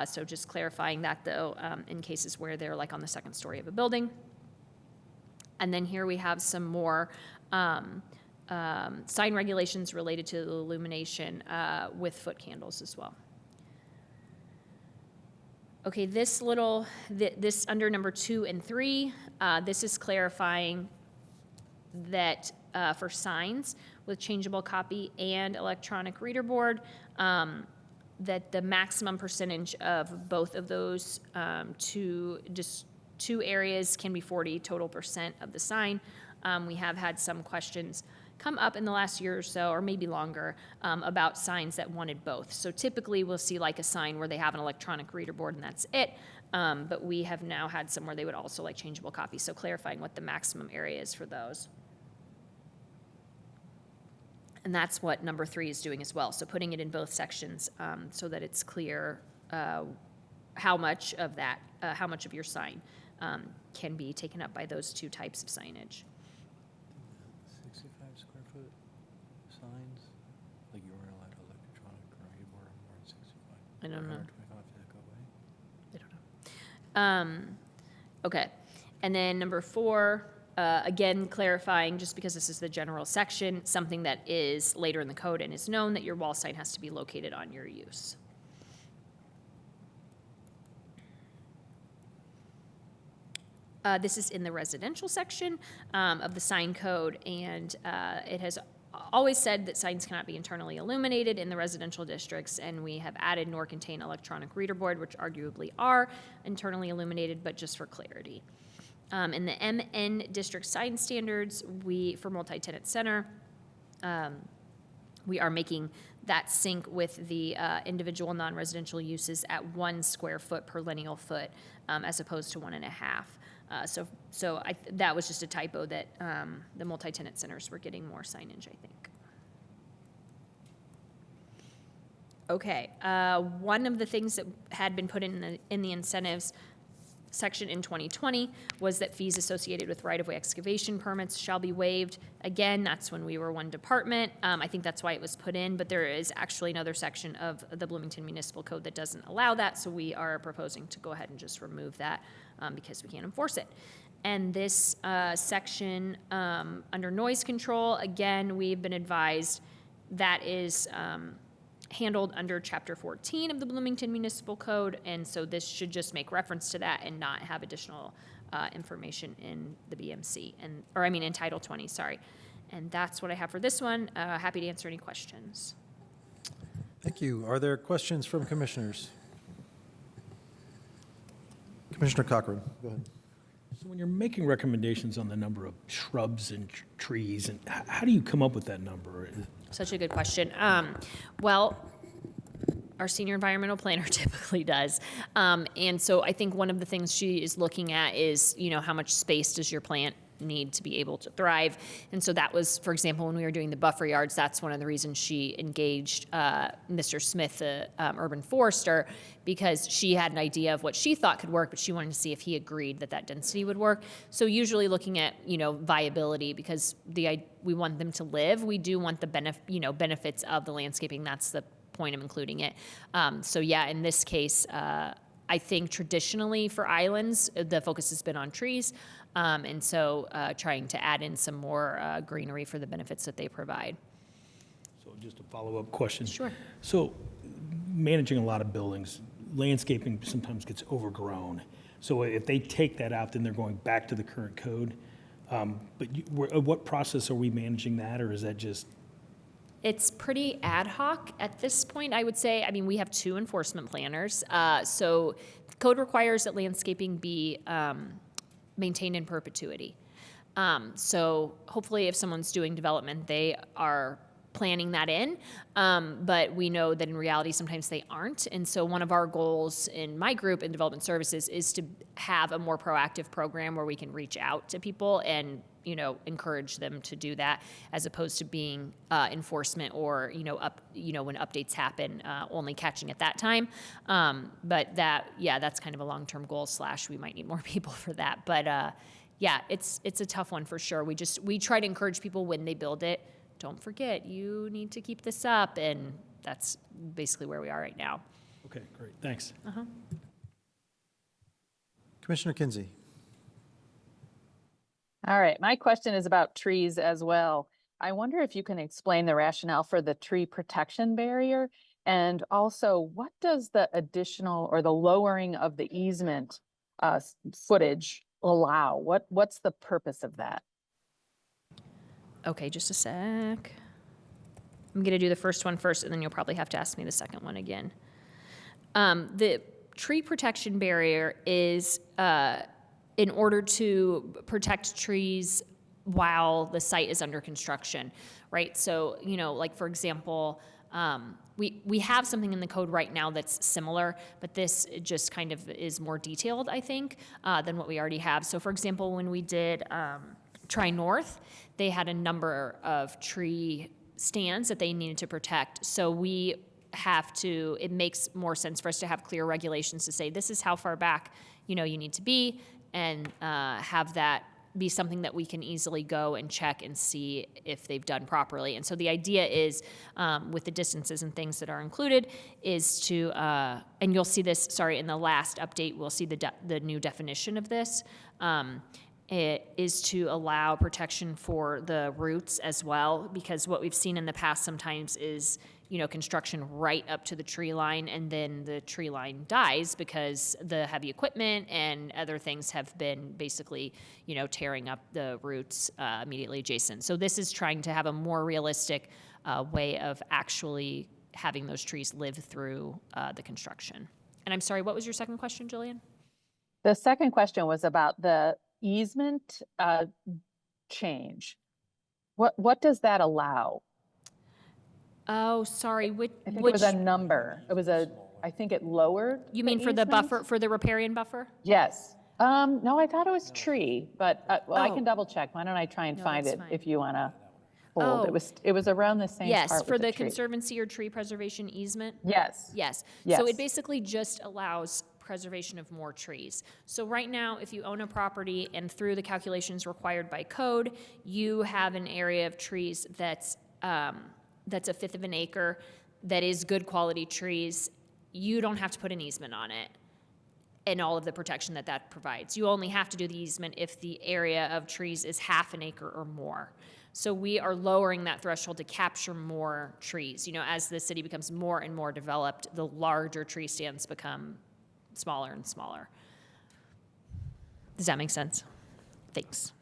So just clarifying that, though, in cases where they're like on the second story of a building. And then here we have some more sign regulations related to the illumination with foot candles as well. Okay, this under number 2 and 3, this is clarifying that for signs with changeable copy and electronic reader board, that the maximum percentage of both of those two areas can be 40 total % of the sign. We have had some questions come up in the last year or so, or maybe longer, about signs that wanted both. So typically we'll see like a sign where they have an electronic reader board and that's it. But we have now had some where they would also like changeable copies. So clarifying what the maximum area is for those. And that's what number 3 is doing as well. So putting it in both sections so that it's clear how much of your sign can be taken up by those two types of signage. 65 square foot signs, like you weren't allowed electronic reader board on more than 65. I don't know. 125 did that go away? I don't know. Okay. And then number 4, again, clarifying, just because this is the general section, something that is later in the code and is known, that your wall sign has to be located on your use. This is in the residential section of the sign code, and it has always said that signs cannot be internally illuminated in the residential districts, and we have added nor contain electronic reader board, which arguably are internally illuminated, but just for clarity. In the MN district sign standards, for multi-tenant center, we are making that sync with the individual non-residential uses at 1 square foot per lineal foot, as opposed to 1.5. That was just a typo that the multi-tenant centers were getting more signage, I think. Okay, one of the things that had been put in the incentives section in 2020 was that fees associated with right-of-way excavation permits shall be waived. Again, that's when we were one department. I think that's why it was put in, but there is actually another section of the Bloomington Municipal Code that doesn't allow that, so we are proposing to go ahead and just remove that because we can't enforce it. And this section under noise control, again, we've been advised that is handled under Chapter 14 of the Bloomington Municipal Code, and so this should just make reference to that and not have additional information in the BMC, in Title 20, sorry. And that's what I have for this one. Happy to answer any questions. Thank you. Are there questions from commissioners? Commissioner Cochran, go ahead. So when you're making recommendations on the number of shrubs and trees, and how do you come up with that number? Such a good question. Well, our senior environmental planner typically does. And so I think one of the things she is looking at is, how much space does your plant need to be able to thrive? And so that was, for example, when we were doing the buffer yards, that's one of the reasons she engaged Mr. Smith, the urban forester, because she had an idea of what she thought could work, but she wanted to see if he agreed that density would work. So usually looking at, viability, because we want them to live. We do want the benefits of the landscaping. That's the point of including it. So yeah, in this case, I think traditionally for islands, the focus has been on trees. And so trying to add in some more greenery for the benefits that they provide. So just a follow-up question. Sure. So managing a lot of buildings, landscaping sometimes gets overgrown. So if they take that out, then they're going back to the current code. But what process are we managing that, or is that just? It's pretty ad hoc at this point, I would say. I mean, we have 2 enforcement planners. So code requires that landscaping be maintained in perpetuity. So hopefully if someone's doing development, they are planning that in. But we know that in reality, sometimes they aren't. And so one of our goals in my group in development services is to have a more proactive program where we can reach out to people and, you know, encourage them to do that, as opposed to being enforcement or, you know, when updates happen, only catching at that time. But that's kind of a long-term goal / we might need more people for that. But yeah, it's a tough one for sure. We try to encourage people when they build it, don't forget, you need to keep this up, and that's basically where we are right now. Okay, great, thanks. Commissioner Kinsey. All right, my question is about trees as well. I wonder if you can explain the rationale for the tree protection barrier, and also what does the additional or the lowering of the easement footage allow? What's the purpose of that? Okay, just a sec. I'm going to do the first one first, and then you'll probably have to ask me the second one again. The tree protection barrier is in order to protect trees while the site is under construction, right? So, you know, like for example, we have something in the code right now that's similar, but this just kind of is more detailed, I think, than what we already have. So for example, when we did Tri-North, they had a number of tree stands that they needed to protect. So we have to, it makes more sense for us to have clear regulations to say, this is how far back, you know, you need to be, and have that be something that we can easily go and check and see if they've done properly. And so the idea is, with the distances and things that are included, is to, and you'll see this, sorry, in the last update, we'll see the new definition of this. It is to allow protection for the roots as well, because what we've seen in the past sometimes is, you know, construction right up to the tree line, and then the tree line dies because the heavy equipment and other things have been basically, you know, tearing up the roots immediately adjacent. So this is trying to have a more realistic way of actually having those trees live through the construction. And I'm sorry, what was your second question, Jillian? The second question was about the easement change. What does that allow? Oh, sorry, I think it was a number. I think it lowered. You mean for the easement? buffer, for the riparian buffer? Yes. No, I thought it was tree, but I can Oh. double check. Why don't I try and No, find that's it fine. if you want to hold? Oh. It was around the same Yes, part for with the tree. conservancy or tree preservation easement? Yes. Yes. Yes. So it basically just allows preservation of more trees. So right now, if you own a property and through the calculations required by code, you have an area of trees that's a fifth of an acre that is good quality trees, you don't have to put an easement on it and all of the protection that provides. You only have to do the easement if the area of trees is half an acre or more. So we are lowering that threshold to capture more trees. You know, as the city becomes more and more developed, the larger tree stands become smaller and smaller. Does that make sense? Thanks.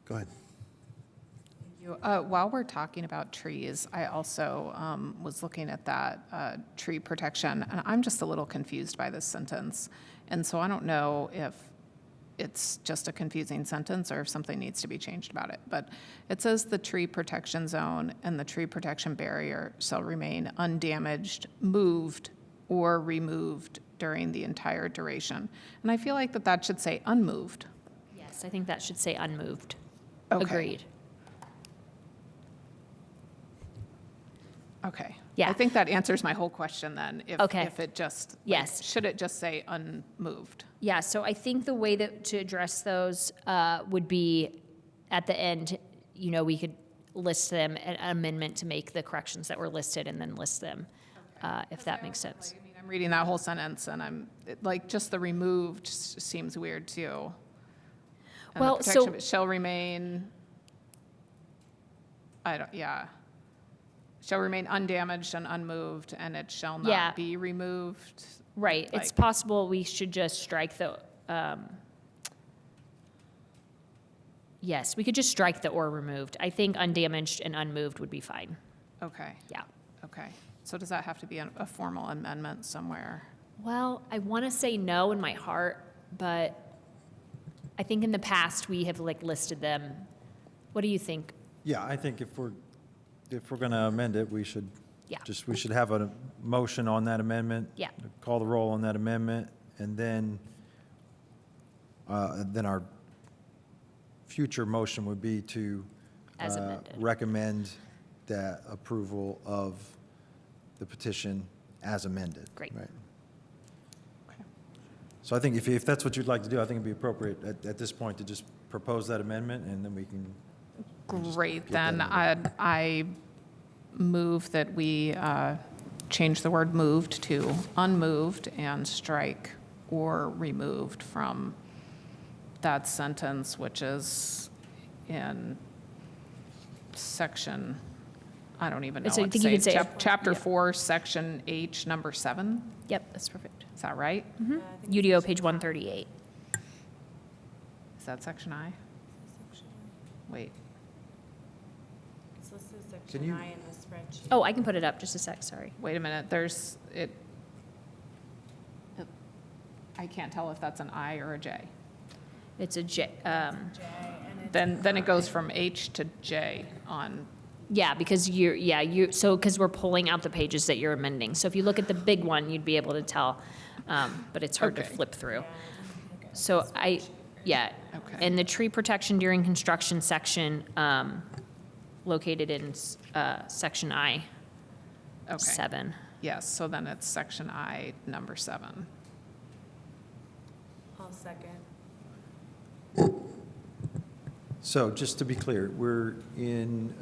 Go ahead. While we're talking about trees, I also was looking at that tree protection, and I'm just a little confused by this sentence. And so I don't know if it's just a confusing sentence or if something needs to be changed about it. But it says the tree protection zone and the tree protection barrier shall remain undamaged, moved, or removed during the entire duration. And I feel like that should say unmoved. Yes, I think that should say unmoved. Okay. Agreed. Okay. Yeah. I think that answers my whole question then. Okay. If it just, Yes. should it just say unmoved? Yeah, so I think the way to address those would be at the end, you know, we could list them, an amendment to make the corrections that were listed and then list them, if that makes sense. I mean, I'm reading that whole sentence and just the removed seems weird too. And the Well, protection so- of it shall remain, shall remain undamaged and unmoved, and it shall Yeah. not be removed. Right, it's Like- possible we should just strike the, yes, we could just strike the or removed. I think undamaged and unmoved would be fine, Okay, yeah. okay. So does that have to be a formal amendment somewhere? Well, I want to say no in my heart, but I think in the past we have like listed them. What do you think? Yeah, I think if we're going to amend it, we should Yeah. we should have a motion on that amendment. Yeah. Call the roll on that amendment, and then our future motion would be to As amended. recommend that approval of the petition as amended. Great. Right. Okay. So I think if that's what you'd like to do, I think it'd be appropriate at this point to just propose that amendment, and then we can. Great, get then that I move that we change the word moved to unmoved and strike or removed from that sentence, which is in section, I don't even know So I what to think you say. could say- Chapter yeah. 4, section H, number 7. Yep, that's perfect. Is that right? UDO page 138. Is that section I? Wait, It's listed as Can section you- I in the spreadsheet. Oh, I can put it up, just a sec, sorry. wait a minute, I can't tell if that's an I or a J. It's a J, J, and it's Then it goes from H to J on, yeah, because because we're pulling out the pages that you're amending. So if you look at the big one, you'd be able to tell, but it's hard to Okay. flip through. okay. So yeah. Okay. And the tree protection during construction section, located in section I, okay. 7. Yes, so then it's section I, number 7. I'll second. So just to be clear, we're in,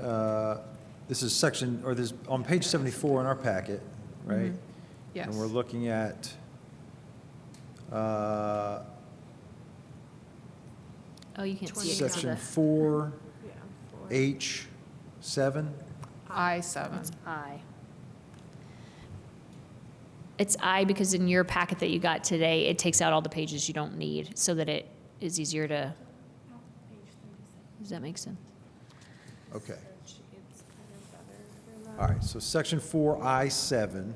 this is section, or this, on page 74 in our packet, right? Yes. And we're looking at, Oh, you can't see it 'cause of section the 4, Yeah. H7. I-7. I. It's I because in your packet that you got today, it takes out all the pages you don't need so that it is easier to, does that make sense? Okay. It's kind of better for that. All right, so section 4I7.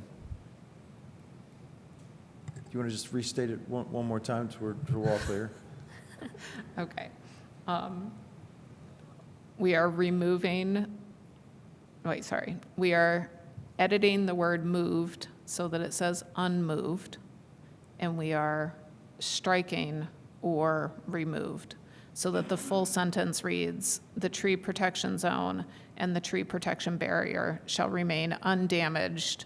Do you want to just restate it one more time so we're all clear? Okay. We are removing, we are editing the word moved so that it says unmoved, and we are striking or removed so that the full sentence reads, "The tree protection zone and the tree protection barrier shall remain undamaged."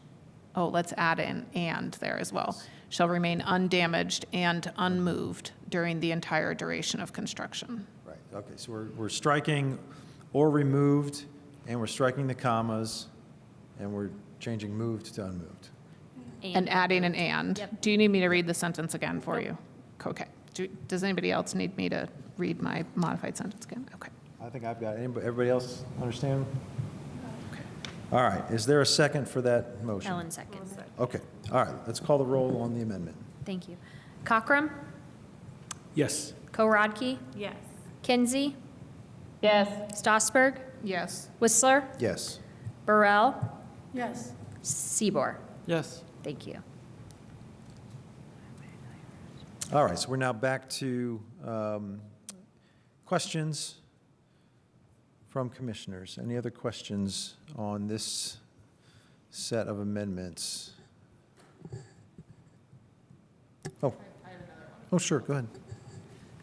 Oh, let's add in "and" there as well. Shall remain undamaged and unmoved during the entire duration of construction. Right, okay, so we're striking or removed, and we're striking the commas, and we're changing moved to unmoved. And adding an "and." Yep. Do you need me to read the sentence again for you? Okay. Does anybody else need me to read my modified sentence again? Okay. I think I've got it. Everybody else understand? All right, is there a second for that motion? Ellen second. Okay, all right, let's call the roll on the amendment. Thank you. Cockrum, Yes. Korodke, Yes. Kinsey, Yes. Stossberg, Yes. Whistler, Yes. Burrell, Yes. Seaboard. Yes. Thank you. All right, so we're now back to questions from commissioners. Any other questions on this set of amendments? Oh, sure, go ahead.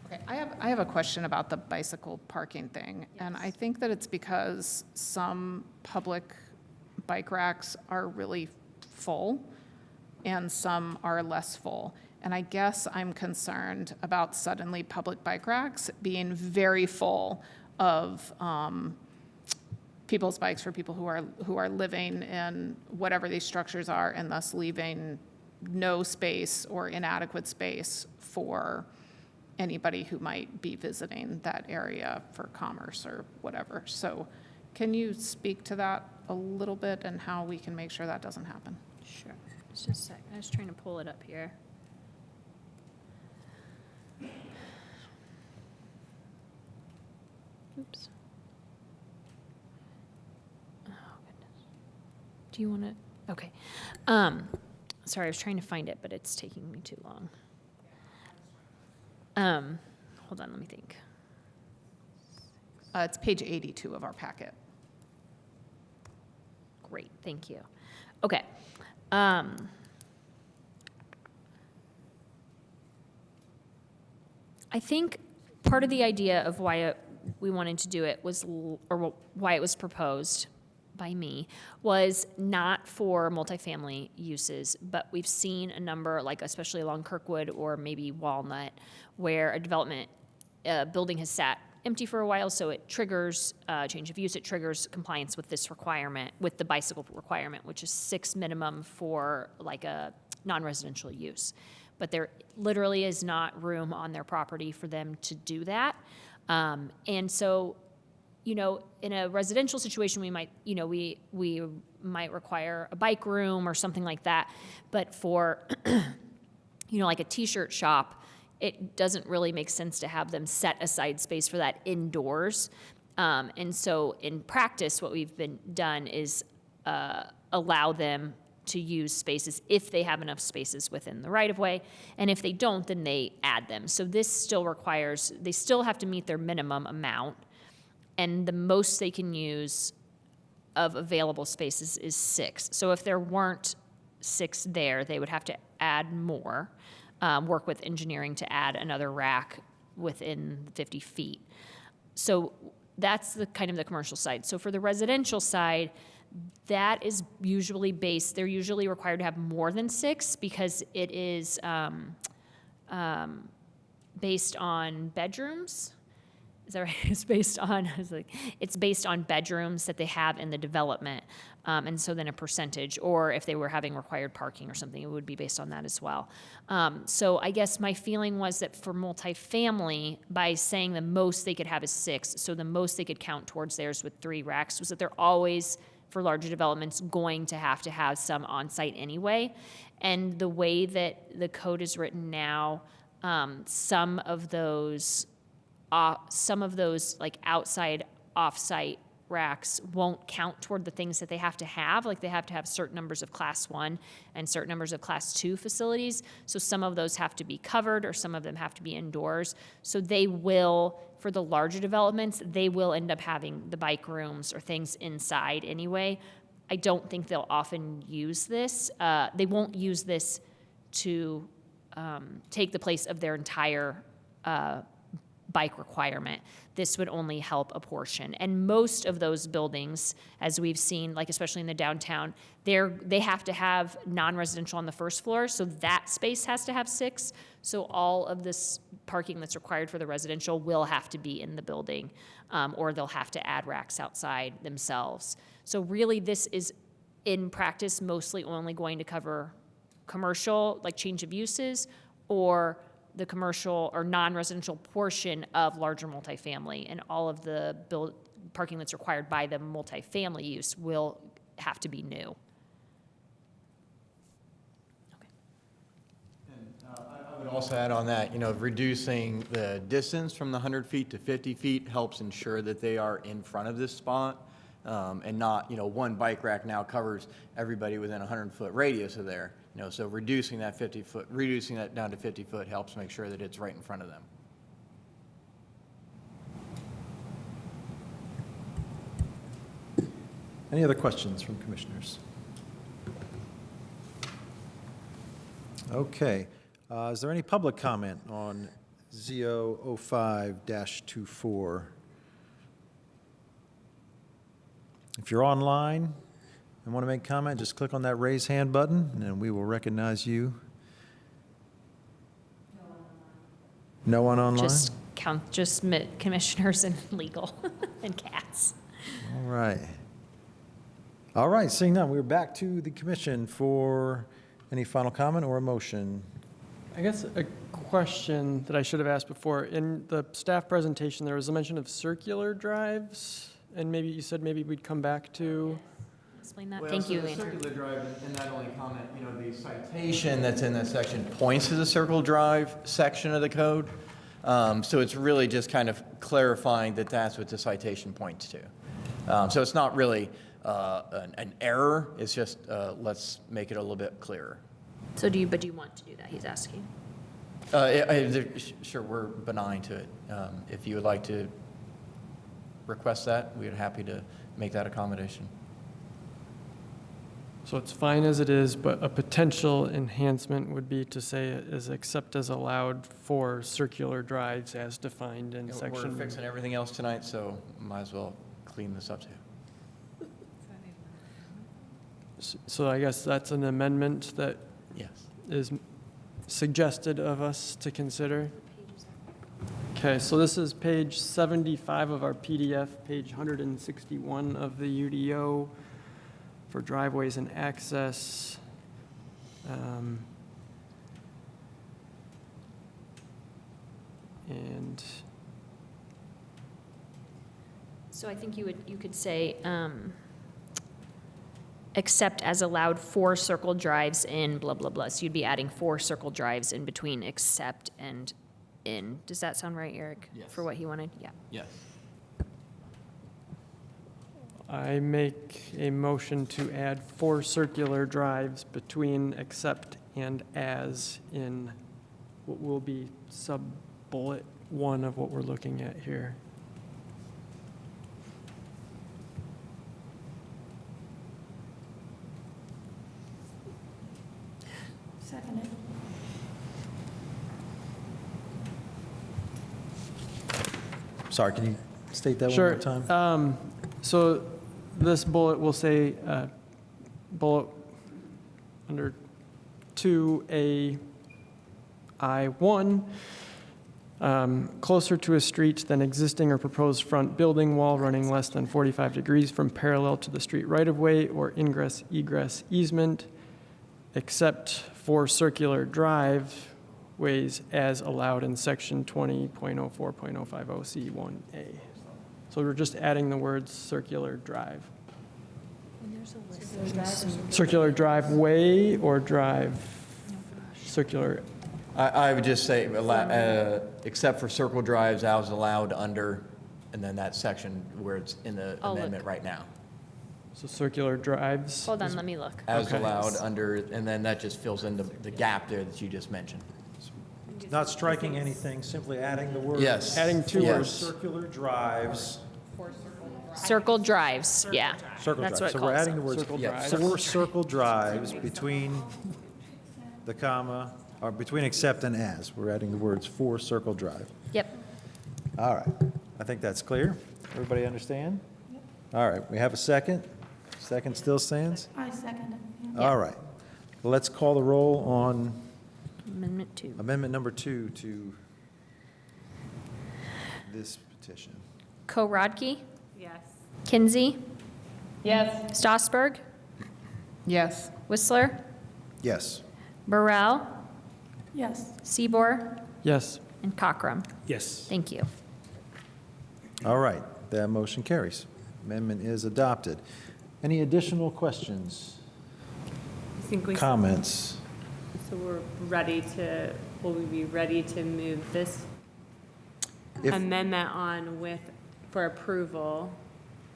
Okay, I have a question about the bicycle parking thing. And I think that it's because some public bike racks are really full and some are less full. And I guess I'm concerned about suddenly public bike racks being very full of people's bikes for people who are living in whatever these structures are, and thus leaving no space or inadequate space for anybody who might be visiting that area for commerce or whatever. So can you speak to that a little bit and how we can make sure that doesn't happen? Sure. Just a sec, I was trying to pull it up here. Oops. Oh, goodness. Do you want to, okay. Sorry, I was trying to find it, but it's taking me too long. Hold on, let me think. It's page 82 of our packet. Great, thank you. Okay. I think part of the idea of why we wanted to do it was, or why it was proposed by me, was not for multifamily uses, but we've seen a number, like especially along Kirkwood or maybe Walnut, where a development building has sat empty for a while, so it triggers change of use. It triggers compliance with this requirement, with the bicycle requirement, which is 6 minimum for like a non-residential use. But there literally is not room on their property for them to do that. And so, you know, in a residential situation, we might, you know, we might require a bike room or something like that. But for, you know, like a t-shirt shop, it doesn't really make sense to have them set aside space for that indoors. And so in practice, what we've done is allow them to use spaces if they have enough spaces within the right-of-way. And if they don't, then they add them. So this still requires, they still have to meet their minimum amount. And the most they can use of available spaces is 6. So if there weren't 6 there, they would have to add more, work with engineering to add another rack within 50 feet. So that's the kind of the commercial side. So for the residential side, that is usually based, they're usually required to have more than 6 because it is based on bedrooms. Is that right? It's based on, I was like, it's based on bedrooms that they have in the development. And so then a percentage, or if they were having required parking or something, it would be based on that as well. So I guess my feeling was that for multifamily, by saying the most they could have is 6, so the most they could count towards theirs with 3 racks, was that they're always, for larger developments, going to have some on-site anyway. And the way that the code is written now, some of those like outside, off-site racks won't count toward the things that they have to have. Like they have to have certain numbers of class 1 and certain numbers of class 2 facilities. So some of those have to be covered or some of them have to be indoors. So they will, for the larger developments, they will end up having the bike rooms or things inside anyway. I don't think they'll often use this. They won't use this to take the place of their entire bike requirement. This would only help a portion. And most of those buildings, as we've seen, like especially in the downtown, they have to have non-residential on the first floor, so that space has to have 6. So all of this parking that's required for the residential will have to be in the building, or they'll have to add racks outside themselves. So really, this is, in practice, mostly only going to cover commercial, like change of uses, or the commercial or non-residential portion of larger multifamily, and all of the parking that's required by the multifamily use will have to be new. I would also add on that, you know, reducing the distance from the 100 feet to 50 feet helps ensure that they are in front of this spot, and not, you know, one bike rack now covers everybody within a 100-foot radius of there. You know, so reducing that down to 50 foot helps make sure that it's right in front of them. Any other questions from commissioners? Okay. Is there any public comment on ZO05-24? If you're online and want to make comment, just click on that raise hand button, and we will recognize you. No one online? Just commissioners and legal and cats. All right. All right, seeing none, we're back to the commission for any final comment or a motion. I guess a question that I should have asked before. In the staff presentation, there was a mention of circular drives, and maybe you said maybe we'd come back to. explain that? Well, Thank so you, the Andrew. circular drive, and that only comment, you know, the citation that's in that section points to the circle drive section of the code. So it's really just kind of clarifying that that's what the citation points to. So it's not really an error, it's just, let's make it a little bit clearer. So do you want to do that, he's asking? Sure, we're benign to it. If you would like to request that, we're happy to make that accommodation. So it's fine as it is, but a potential enhancement would be to say it is except as allowed for circular drives as defined in We're section. fixing everything else tonight, so might as well clean this up too. So I guess that's an amendment that Yes. is suggested of us to consider. Okay, so this is page 75 of our PDF, page 161 of the UDO for driveways and access. And So I think you could say, except as allowed for circle drives in blah, blah, blah. So you'd be adding 4 circle drives in between except and in. Does that sound right, Eric? Yes. For what he wanted? Yeah. Yes. I make a motion to add 4 circular drives between except and as in what will be sub-bullet 1 of what we're looking at here. Seconded. Sorry, can you state that one Sure. more time? So this bullet will say, bullet under 2AI1, closer to a street than existing or proposed front building wall running less than 45 degrees from parallel to the street right-of-way or ingress egress easement, except for circular driveways as allowed in section 20.04.050C1A. So we're just adding the words circular drive. Circular driveway or drive, circular, I would just say, except for circle drives, as allowed under, and then that section where it's in the I'll amendment look. right now. so circular drives. Hold on, let me look. As Okay. allowed under, and then that just fills in the gap there that you just mentioned. Not striking anything, simply adding the words. Yes. Adding 2 Yes. words. Circular drives. Circle drives, yeah. Circle That's drives. what So it we're calls adding the them. words, Circle Yeah. drives. 4 circle drives between the comma, or between except and as. We're adding the words 4 circle drive. Yep. All right. I think that's clear. Everybody understand? All right. We have a second. Second still stands? I seconded. Yeah. All right. Let's call the roll on Amendment 2. amendment number 2 to this petition. Ko-Rodke, Yes. Kinsey, Yes. Strasburg, Yes. Whistler, Yes. Burrell, Yes. Seabour, Yes. and Cockrum. Yes. Thank you. All right. That motion carries. Amendment is adopted. Any additional questions, I think we, so comments? we're ready to, will we be ready to move this If- amendment on for approval?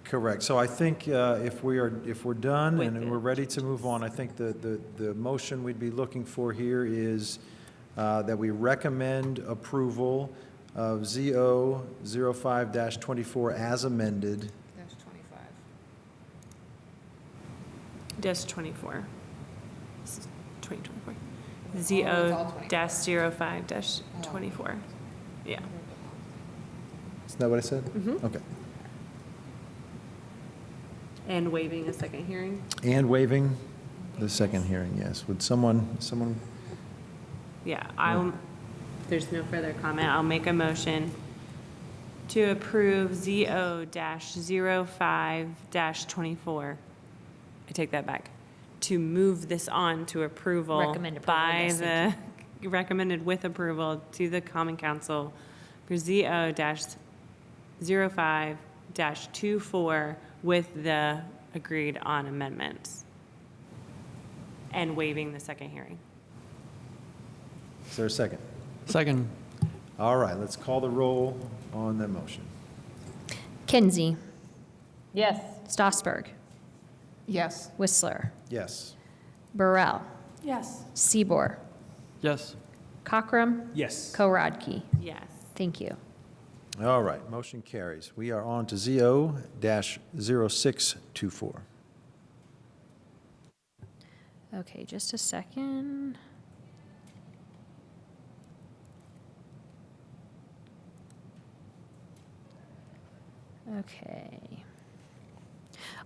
Correct. So I think if we're done With and the we're ready to move on, I think the motion we'd be looking for here is that we recommend approval of ZO 05-24 as amended. Dash 24. This is 2024. it's ZO all 24. dash 05 dash 24. Yeah. Isn't that what I said? Mhm. Okay. And waiving a second hearing? And waiving the second hearing, yes. Would someone, Yeah, there's no further comment. I'll make a motion to approve ZO dash 05 dash 24. I take that back. To move this on to approval. Recommend approval, By yes, thank recommended with approval to the Common Council for ZO dash 05 dash 24 with the agreed on amendments and waiving the second hearing. Is there a second? Second. All right, let's call the roll on the motion. Kinsey, Yes. Stossberg, Yes. Whistler, Yes. Burrell, Yes. Seaboard, Yes. Cockrum, Yes. Korodke. Yes. Thank you. All right, motion carries. We are on to ZO-0624. Okay, just a second. Okay.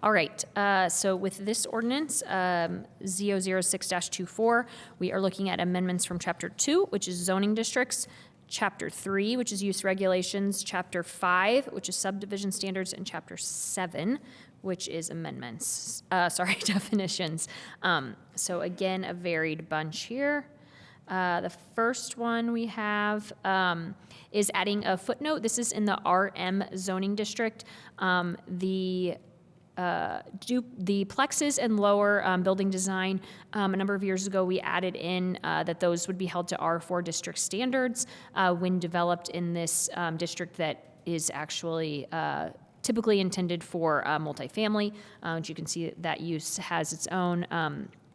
All right, so with this ordinance, Z006-24, we are looking at amendments from Chapter 2, which is zoning districts, Chapter 3, which is use regulations, Chapter 5, which is subdivision standards, and Chapter 7, which is amendments, definitions. So again, a varied bunch here. The first one we have is adding a footnote. This is in the RM zoning district. The plexes and lower building design, a number of years ago, we added in that those would be held to R4 district standards when developed in this district that is actually typically intended for multifamily. As you can see, that use has its own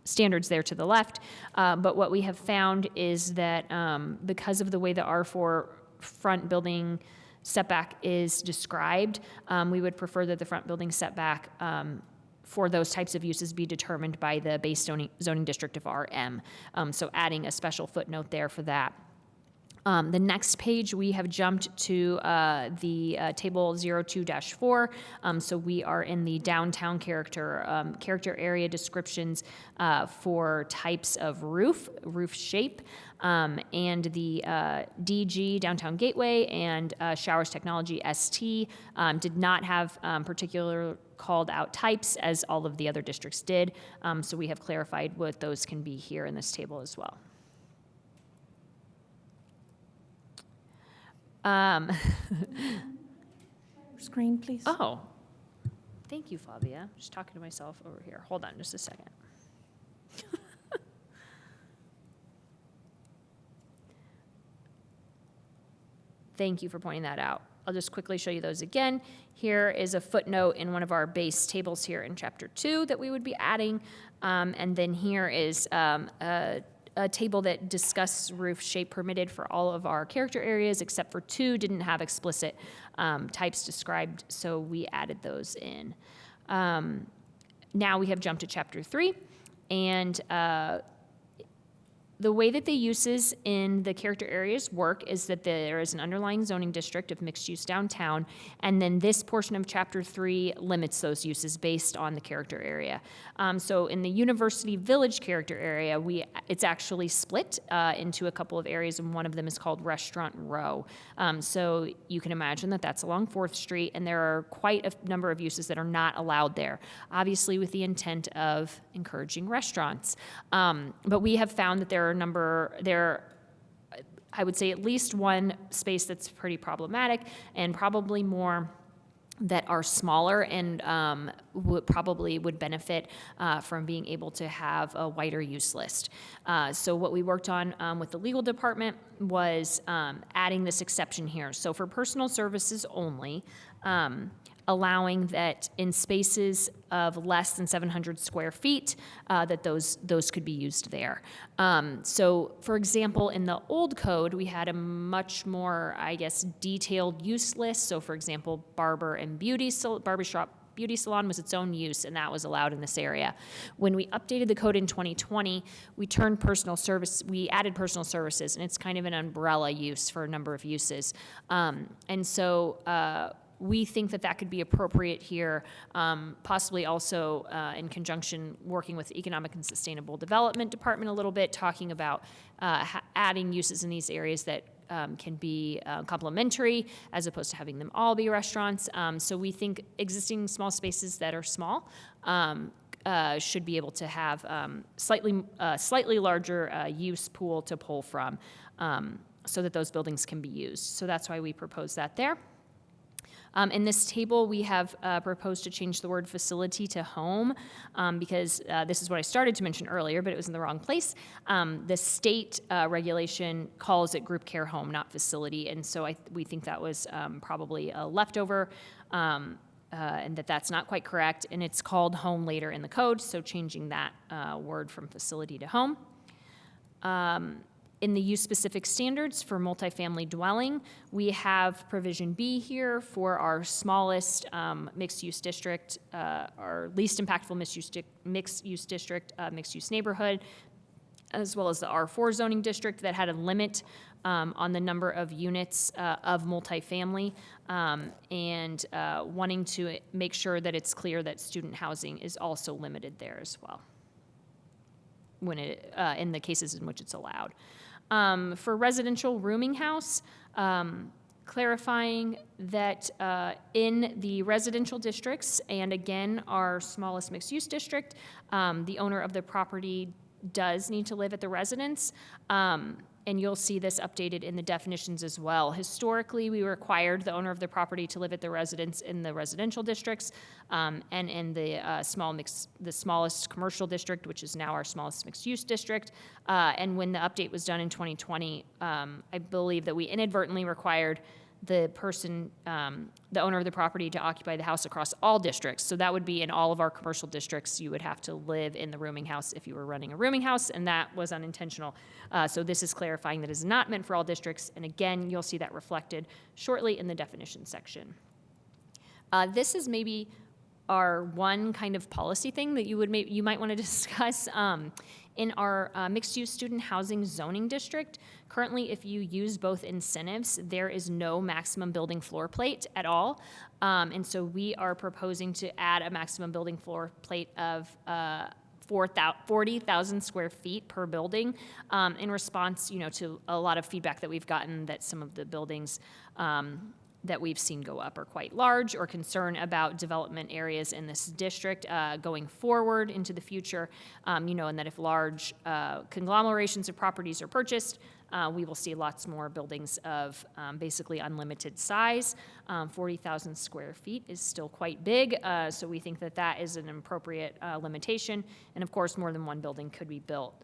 standards there to the left. But what we have found is that because of the way the R4 front building setback is described, we would prefer that the front building setback for those types of uses be determined by the base zoning district of RM. So adding a special footnote there for that. The next page, we have jumped to the table 02-4. So we are in the downtown character area descriptions for types of roof shape, and the DG, Downtown Gateway, and Showers Technology, ST, did not have particular called out types as all of the other districts did. So we have clarified what those can be here in this table as well. Screen, please. Oh, thank you, Flavia. Just talking to myself over here. Hold on just a second. Thank you for pointing that out. I'll just quickly show you those again. Here is a footnote in one of our base tables here in Chapter 2 that we would be adding. And then here is a table that discusses roof shape permitted for all of our character areas, except for 2 didn't have explicit types described, so we added those in. Now we have jumped to Chapter 3, and the way that the uses in the character areas work is that there is an underlying zoning district of mixed use downtown, and then this portion of Chapter 3 limits those uses based on the character area. So in the University Village character area, it's actually split into a couple of areas, and one of them is called Restaurant Row. So you can imagine that that's along 4th Street, and there are quite a number of uses that are not allowed there, obviously with the intent of encouraging restaurants. But we have found that there are I would say at least one space that's pretty problematic, and probably more that are smaller and would benefit from being able to have a wider use list. So what we worked on with the legal department was adding this exception here. So for personal services only, allowing that in spaces of less than 700 square feet, that those could be used there. So for example, in the old code, we had a much more, detailed use list. So for example, barbershop beauty salon was its own use, and that was allowed in this area. When we updated the code in 2020, we added personal services, and it's kind of an umbrella use for a number of uses. And so we think that could be appropriate here, possibly also in conjunction working with the Economic and Sustainable Development Department a little bit, talking about adding uses in these areas that can be complementary as opposed to having them all be restaurants. So we think existing small spaces that are small should be able to have slightly larger use pool to pull from, so that those buildings can be used. So that's why we propose that there. In this table, we have proposed to change the word facility to home because this is what I started to mention earlier, but it was in the wrong place. The state regulation calls it group care home, not facility, and so we think that was probably a leftover, and that's not quite correct, and it's called home later in the code, so changing that word from facility to home. In the use-specific standards for multifamily dwelling, we have provision B here for our smallest mixed-use district, our least impactful mixed-use district, mixed-use neighborhood, as well as the R4 zoning district that had a limit on the number of units of multifamily, and wanting to make sure that it's clear that student housing is also limited there as well, when in the cases in which it's allowed. For residential rooming house, clarifying that in the residential districts, and again, our smallest mixed-use district, the owner of the property does need to live at the residence, and you'll see this updated in the definitions as well. Historically, we required the owner of the property to live at the residence in the residential districts, and in the smallest commercial district, which is now our smallest mixed-use district. And when the update was done in 2020, I believe that we inadvertently required the person, the owner of the property, to occupy the house across all districts. So that would be in all of our commercial districts. You would have to live in the rooming house if you were running a rooming house, and that was unintentional. So this is clarifying that it is not meant for all districts. And again, you'll see that reflected shortly in the definition section. This is maybe our one kind of policy thing that you might want to discuss. In our mixed-use student housing zoning district, currently, if you use both incentives, there is no maximum building floor plate at all. And so we are proposing to add a maximum building floor plate of 40,000 square feet per building, in response, to a lot of feedback that we've gotten that some of the buildings that we've seen go up are quite large, or concern about development areas in this district going forward into the future, and that if large conglomerations of properties are purchased, we will see lots more buildings of basically unlimited size. 40,000 square feet is still quite big, so we think that that is an appropriate limitation. And of course, more than one building could be built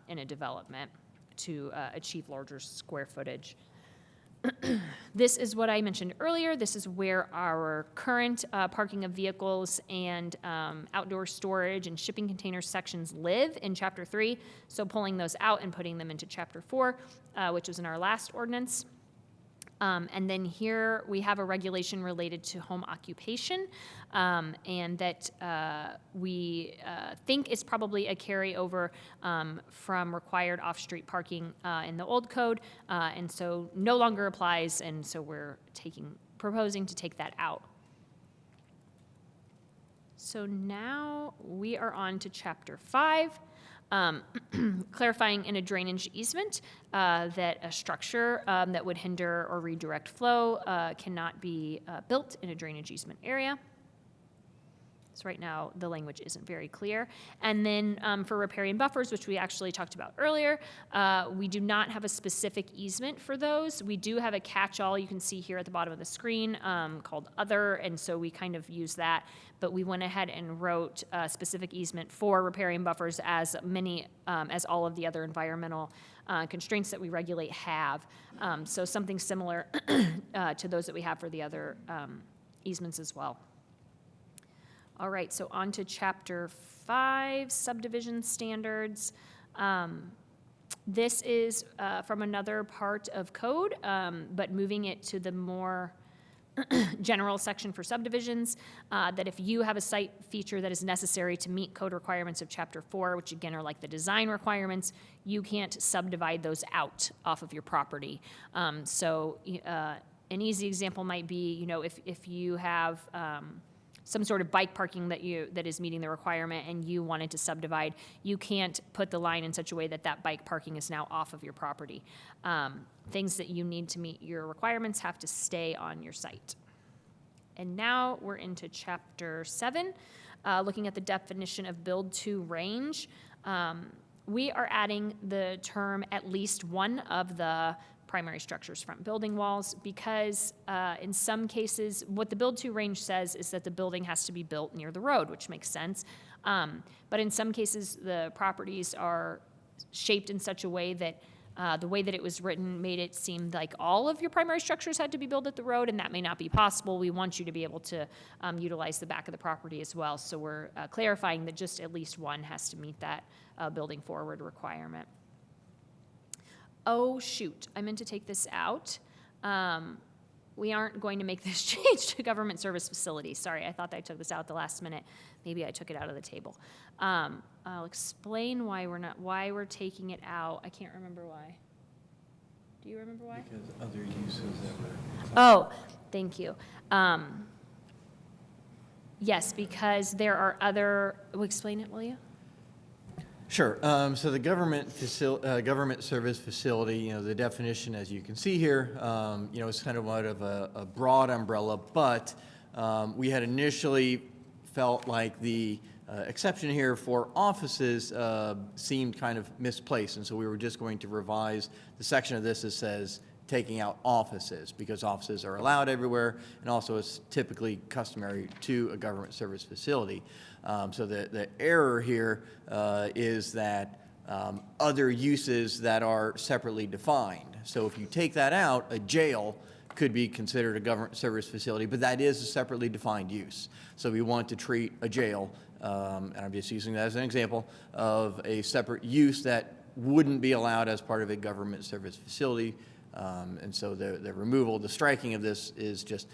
in a development to achieve larger square footage. This is what I mentioned earlier. This is where our current parking of vehicles and outdoor storage and shipping container sections live in Chapter 3. So pulling those out and putting them into Chapter 4, which was in our last ordinance. And then here we have a regulation related to home occupation, and that we think is probably a carryover from required off-street parking in the old code, and so no longer applies, and so we're proposing to take that out. So now we are on to Chapter 5. Clarifying in a drainage easement that a structure that would hinder or redirect flow cannot be built in a drainage easement area. So right now, the language isn't very clear. And then for riparian buffers, which we actually talked about earlier, we do not have a specific easement for those. We do have a catch-all you can see here at the bottom of the screen called Other, and so we kind of use that. But we went ahead and wrote a specific easement for riparian buffers, as many as all of the other environmental constraints that we regulate have. So something similar to those that we have for the other easements as well. All right, so on to Chapter 5, subdivision standards. This is from another part of code, but moving it to the more general section for subdivisions, that if you have a site feature that is necessary to meet code requirements of Chapter 4, which again are like the design requirements, you can't subdivide those out off of your property. So an easy example might be, if you have some sort of bike parking that is meeting the requirement and you wanted to subdivide, you can't put the line in such a way that that bike parking is now off of your property. Things that you need to meet your requirements have to stay on your site. And now we're into Chapter 7, looking at the definition of build-to range. We are adding the term at least one of the primary structures, front building walls, because in some cases, what the build to range says is that the building has to be built near the road, which makes sense. But in some cases, the properties are shaped in such a way that the way that it was written made it seem like all of your primary structures had to be built at the road, and that may not be possible. We want you to be able to utilize the back of the property as well. So we're clarifying that just at least one has to meet that building forward requirement. Oh, shoot, I meant to take this out. We aren't going to make this change to government service facility. Sorry, I thought I took this out at the last minute. Maybe I took it out of the table. I'll explain why we're taking it out. I can't remember why. Do you remember why? Because other uses that were. Oh, thank you. Yes, because there are other, explain it, will you? Sure. So the government service facility, the definition, as you can see here, is kind of out of a broad umbrella, but we had initially felt like the exception here for offices seemed kind of misplaced, and so we were just going to revise the section of this that says taking out offices, because offices are allowed everywhere, and also it's typically customary to a government service facility. So the error here is that other uses that are separately defined. So if you take that out, a jail could be considered a government service facility, but that is a separately defined use. So we want to treat a jail, and I'm just using that as an example, of a separate use that wouldn't be allowed as part of a government service facility. And so the removal, the striking of this is just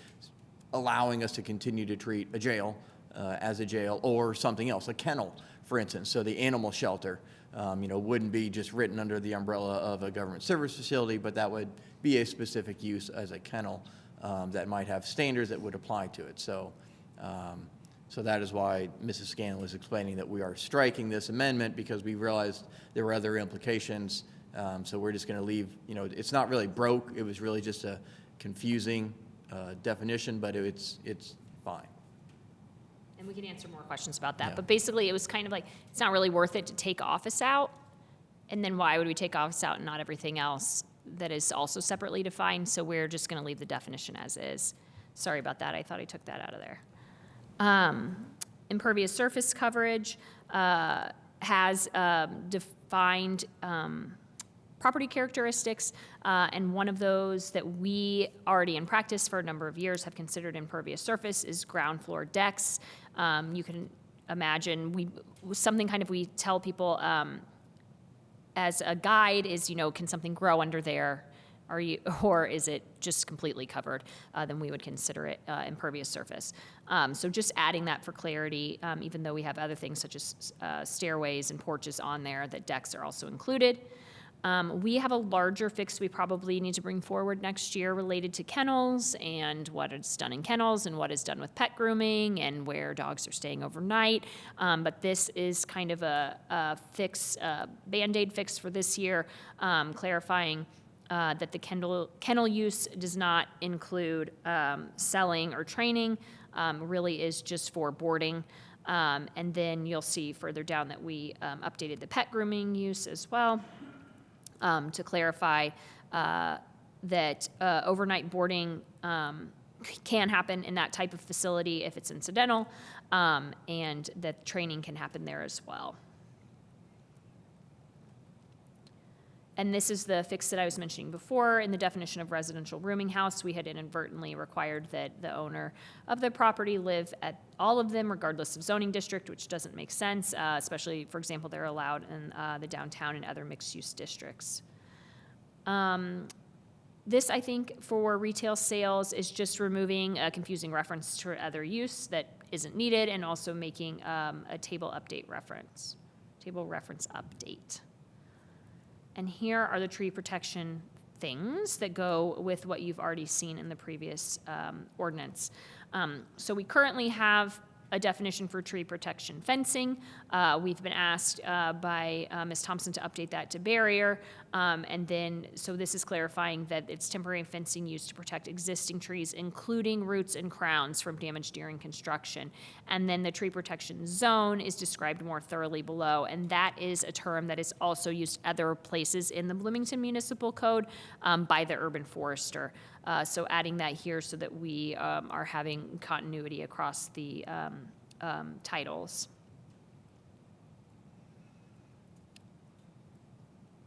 allowing us to continue to treat a jail as a jail, or something else, a kennel, for instance. So the animal shelter, wouldn't be just written under the umbrella of a government service facility, but that would be a specific use as a kennel that might have standards that would apply to it. So that is why Mrs. Scanlon was explaining that we are striking this amendment, because we realized there were other implications. So we're just going to leave, it's not really broke. It was really just a confusing definition, but it's fine. And we can answer more questions about that. Yeah. But basically, it was kind of like, it's not really worth it to take office out. And then why would we take office out and not everything else that is also separately defined? So we're just going to leave the definition as is. Sorry about that. I thought I took that out of there. Impervious surface coverage has defined property characteristics, and one of those that we already in practice for a number of years have considered impervious surface is ground floor decks. You can imagine something kind of we tell people as a guide is, can something grow under there? Or is it just completely covered? Then we would consider it impervious surface. So just adding that for clarity, even though we have other things such as stairways and porches on there, that decks are also included. We have a larger fix we probably need to bring forward next year related to kennels and what is done in kennels and what is done with pet grooming and where dogs are staying overnight. But this is kind of a fix, Band-Aid fix for this year, clarifying that the kennel use does not include selling or training, really is just for boarding. And then you'll see further down that we updated the pet grooming use as well. To clarify that overnight boarding can happen in that type of facility if it's incidental, and that training can happen there as well. And this is the fix that I was mentioning before. In the definition of residential rooming house, we had inadvertently required that the owner of the property live at all of them, regardless of zoning district, which doesn't make sense, especially, for example, they're allowed in the downtown and other mixed-use districts. This, I think, for retail sales is just removing a confusing reference to other use that isn't needed, and also making a table reference update. And here are the tree protection things that go with what you've already seen in the previous ordinance. So we currently have a definition for tree protection fencing. We've been asked by Ms. Thompson to update that to barrier. And then, so this is clarifying that it's temporary fencing used to protect existing trees, including roots and crowns, from damage during construction. And then the tree protection zone is described more thoroughly below, and that is a term that is also used other places in the Bloomington Municipal Code by the urban forester. So adding that here so that we are having continuity across the titles.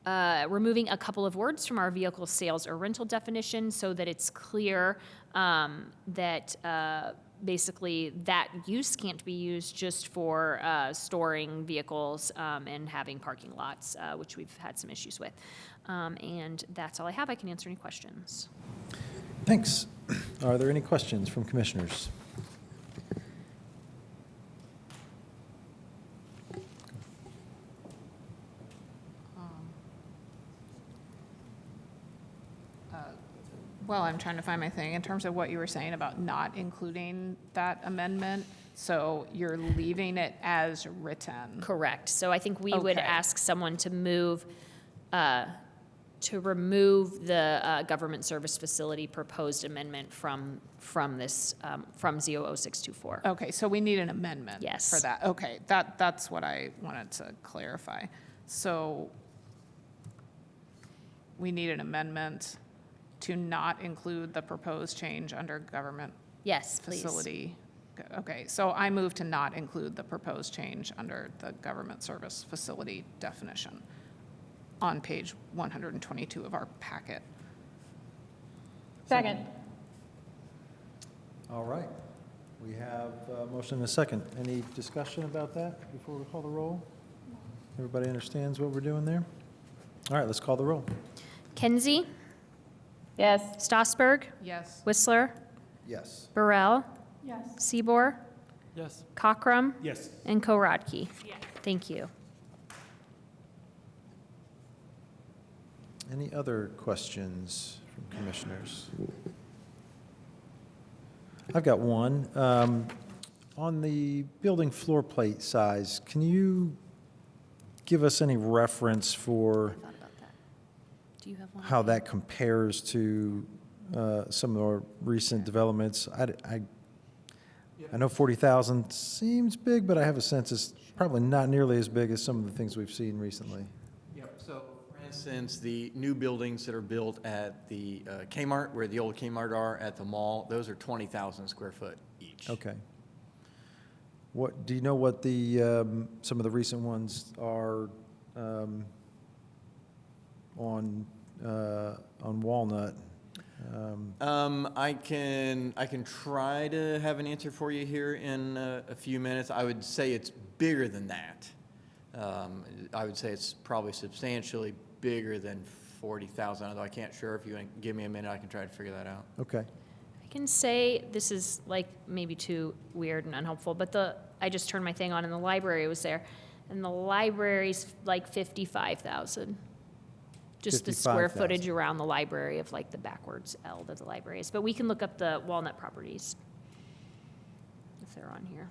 Removing a couple of words from our vehicle sales or rental definition so that it's clear that basically that use can't be used just for storing vehicles and having parking lots, which we've had some issues with. And that's all I have. I can answer any questions. Thanks. Are there any questions from commissioners? Well, I'm trying to find my thing in terms of what you were saying about not including that amendment. So you're leaving it as written. Correct. So I think we would Okay. ask someone to move, to remove the government service facility proposed amendment from this, from ZO0624. Okay, so we need an amendment Yes. for that. Okay, that's what I wanted to clarify. So we need an amendment to not include the proposed change under government Yes, please. facility. Okay, so I move to not include the proposed change under the government service facility definition on page 122 of our packet. Second. All right. We have a motion and a second. Any discussion about that before we call the roll? Everybody understands what we're doing there? All right, let's call the roll. Kinsey, Yes. Stossberg, Yes. Whistler, Yes. Burrell, Yes. Seabor, Yes. Cockrum, Yes. and Korodke. Thank you. Any other questions from commissioners? I've got one. On the building floor plate size, can you give us any reference for Do you have one? how that compares to some of our recent developments? I know 40,000 seems big, but I have a sense it's probably not nearly as big as some of the things we've seen recently. Yep, so for instance, the new buildings that are built at the Kmart, where the old Kmart are at the mall, those are 20,000 square foot each. Okay. What, do you know what the, some of the recent ones are on Walnut? I can try to have an answer for you here in a few minutes. I would say it's bigger than that. I would say it's probably substantially bigger than 40,000, although I can't sure. If you want to give me a minute, I can try to figure that out. Okay. I can say, this is like maybe too weird and unhelpful, but I just turned my thing on and the library was there. And the library's like 55,000. Just the square 55,000. footage around the library of like the backwards L that the library is. But we can look up the Walnut properties if they're on here.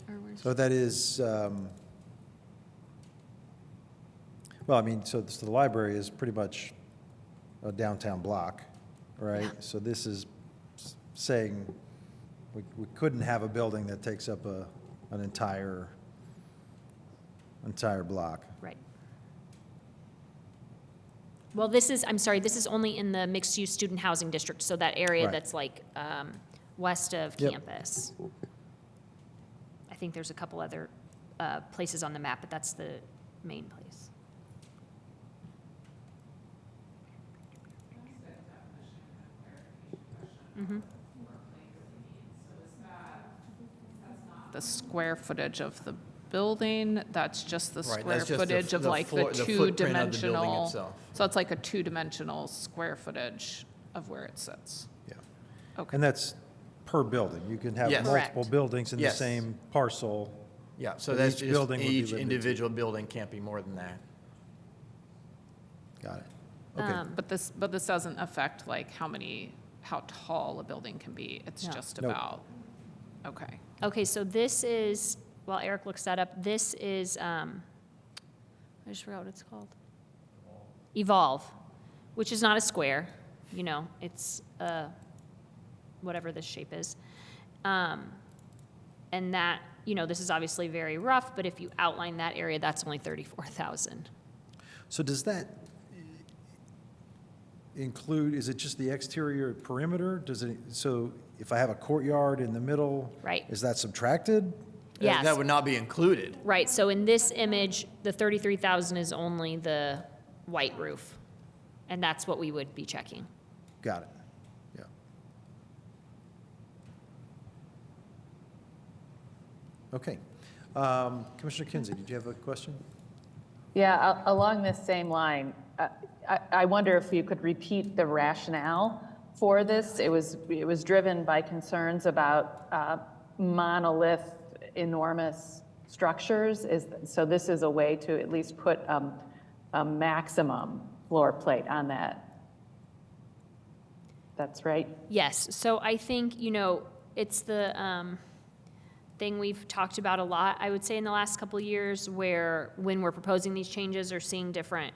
Or where's- So that is, well, I mean, so the library is pretty much a downtown block, right? So this is saying we couldn't have a building that takes up an entire block. Right. Well, this is, I'm sorry, this is only in the mixed-use student housing district, so that area Right. that's like west of Yep. campus. I think there's a couple other places on the map, but that's the main place. The square footage of the building, that's just the Right, square that's just footage of like the floor- the footprint of the building two-dimensional. itself. So it's like a two-dimensional square footage of where it sits. Yeah. Okay. And that's per building. You can have Yes. multiple Correct. buildings in the Yes. same parcel. Yeah, so But that's each just, building would be each limited to- individual building can't be more than that. Got it. Okay. But this doesn't affect like how tall a building can be. It's No. just Nope. about, Okay. Okay, so this is, while Eric looks that up, this is, I just forgot what it's called. Evolve, which is not a square, you know, it's whatever this shape is. And that, you know, this is obviously very rough, but if you outline that area, that's only 34,000. So does that include, is it just the exterior perimeter? Does it, so if I have a courtyard in the middle? Right. Is that subtracted? Yes. That would not be included. Right, so in this image, the 33,000 is only the white roof, and that's what we would be checking. Got it, yeah. Okay. Commissioner Kinsey, did you have a question? Yeah, along this same line, I wonder if you could repeat the rationale for this. It was driven by concerns about monolith, enormous structures. So this is a way to at least put a maximum floor plate on that. That's right? Yes, so I think, you know, it's the thing we've talked about a lot, I would say, in the last couple of years, where when we're proposing these changes or seeing different,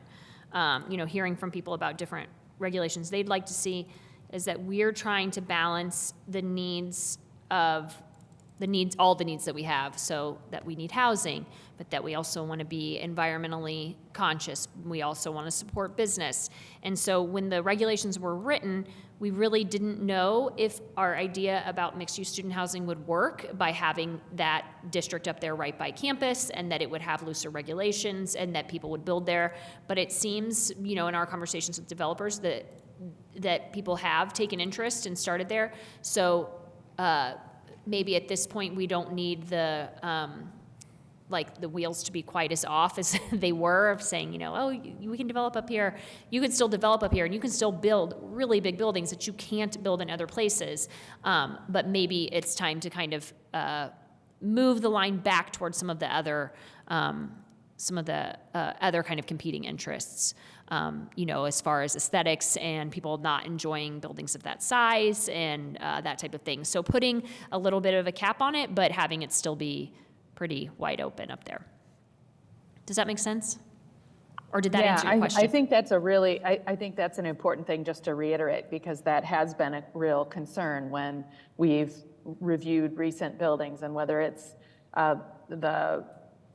you know, hearing from people about different regulations they'd like to see, is that we're trying to balance the needs of all the needs that we have, so that we need housing, but that we also want to be environmentally conscious. We also want to support business. And so when the regulations were written, we really didn't know if our idea about mixed-use student housing would work by having that district up there right by campus, and that it would have looser regulations and that people would build there. But it seems, you know, in our conversations with developers that people have taken interest and started there. So maybe at this point we don't need the like the wheels to be quite as off as they were, of saying, you know, oh, we can develop up here. You can still develop up here, and you can still build really big buildings that you can't build in other places. But maybe it's time to kind of move the line back towards some of the other other kind of competing interests. You know, as far as aesthetics and people not enjoying buildings of that size and that type of thing. So putting a little bit of a cap on it, but having it still be pretty wide open up there. Does that make sense? Or did that answer your question? I think that's I think that's an important thing just to reiterate, because that has been a real concern when we've reviewed recent buildings, and whether it's the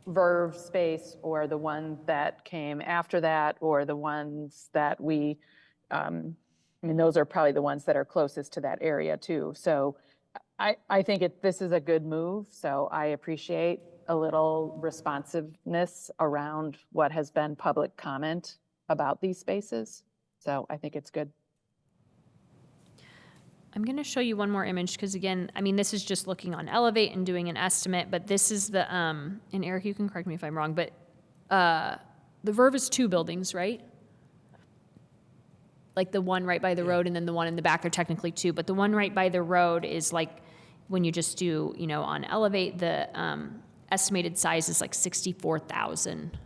Verve space or the one that came after that, or the ones that I mean, those are probably the ones that are closest to that area too. So I think this is a good move, so I appreciate a little responsiveness around what has been public comment about these spaces. So I think it's good. I'm going to show you one more image because, again, I mean, this is just looking on Elevate and doing an estimate, but this is the, and Eric, you can correct me if I'm wrong, but the Verve is 2 buildings, right? Like the one right by the road and then the one in the back are technically 2, but the one right by the road is like, when you just do, you know, on Elevate, the estimated size is like 64,000.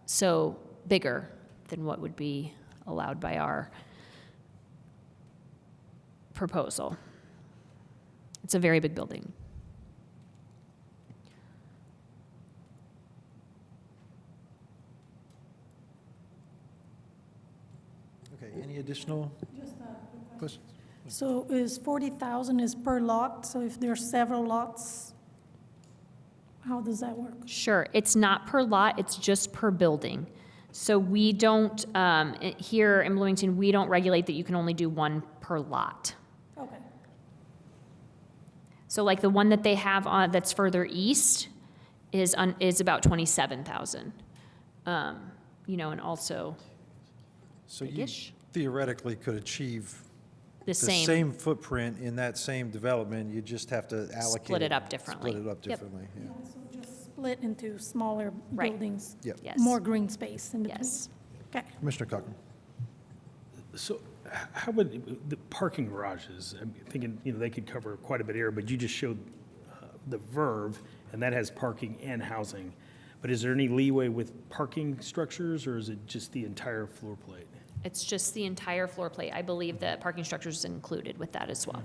So bigger than what would be allowed by our proposal. It's a very big building. Okay, any additional questions? So is 40,000 is per lot? So if there's several lots, how does that work? Sure, it's not per lot, it's just per building. So we don't, here in Bloomington, we don't regulate that you can only do 1 per lot. Okay. So like the one that they have on, that's further east is about 27,000. You know, and also So you big-ish. theoretically could achieve The the same footprint in that same development, you just have to allocate. Split it up differently. Split it up Yep. differently, yeah. So just split into smaller Right. buildings. Yep. Yes. More green space in between. Yes. Okay. Commissioner Cochran. So how would the parking garages, I'm thinking, you know, they could cover quite a bit of area, but you just showed the Verve, and that has parking and housing. But is there any leeway with parking structures, or is it just the entire floor plate? It's just the entire floor plate. I believe that parking structures is included with that as well.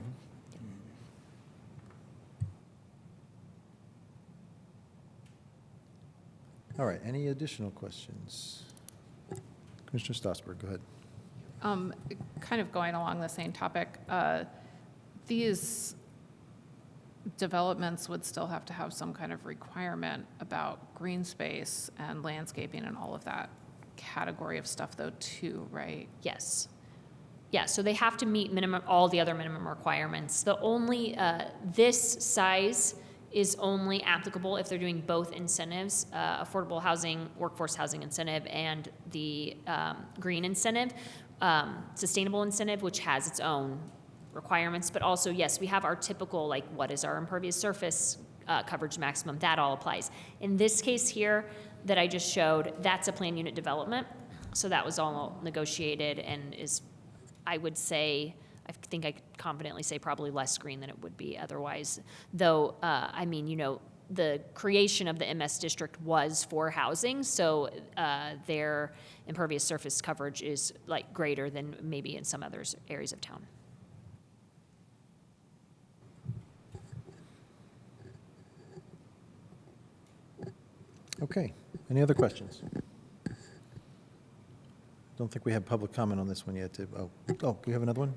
All right, any additional questions? Commissioner Stossberg, go ahead. Kind of going along the same topic, these developments would still have to have some kind of requirement about green space and landscaping and all of that category of stuff though too, right? Yes. Yeah, so they have to meet all the other minimum requirements. The only, this size is only applicable if they're doing both incentives, affordable housing, workforce housing incentive, and the green incentive, sustainable incentive, which has its own requirements. But also, yes, we have our typical, like, what is our impervious surface coverage maximum? That all applies. In this case here that I just showed, that's a plan unit development. So that was all negotiated and is, I would say, I think I could confidently say probably less green than it would be otherwise. Though, I mean, you know, the creation of the MS district was for housing, so their impervious surface coverage is like greater than maybe in some other areas of town. Okay, any other questions? Don't think we have public comment on this one yet. Oh, do you have another one?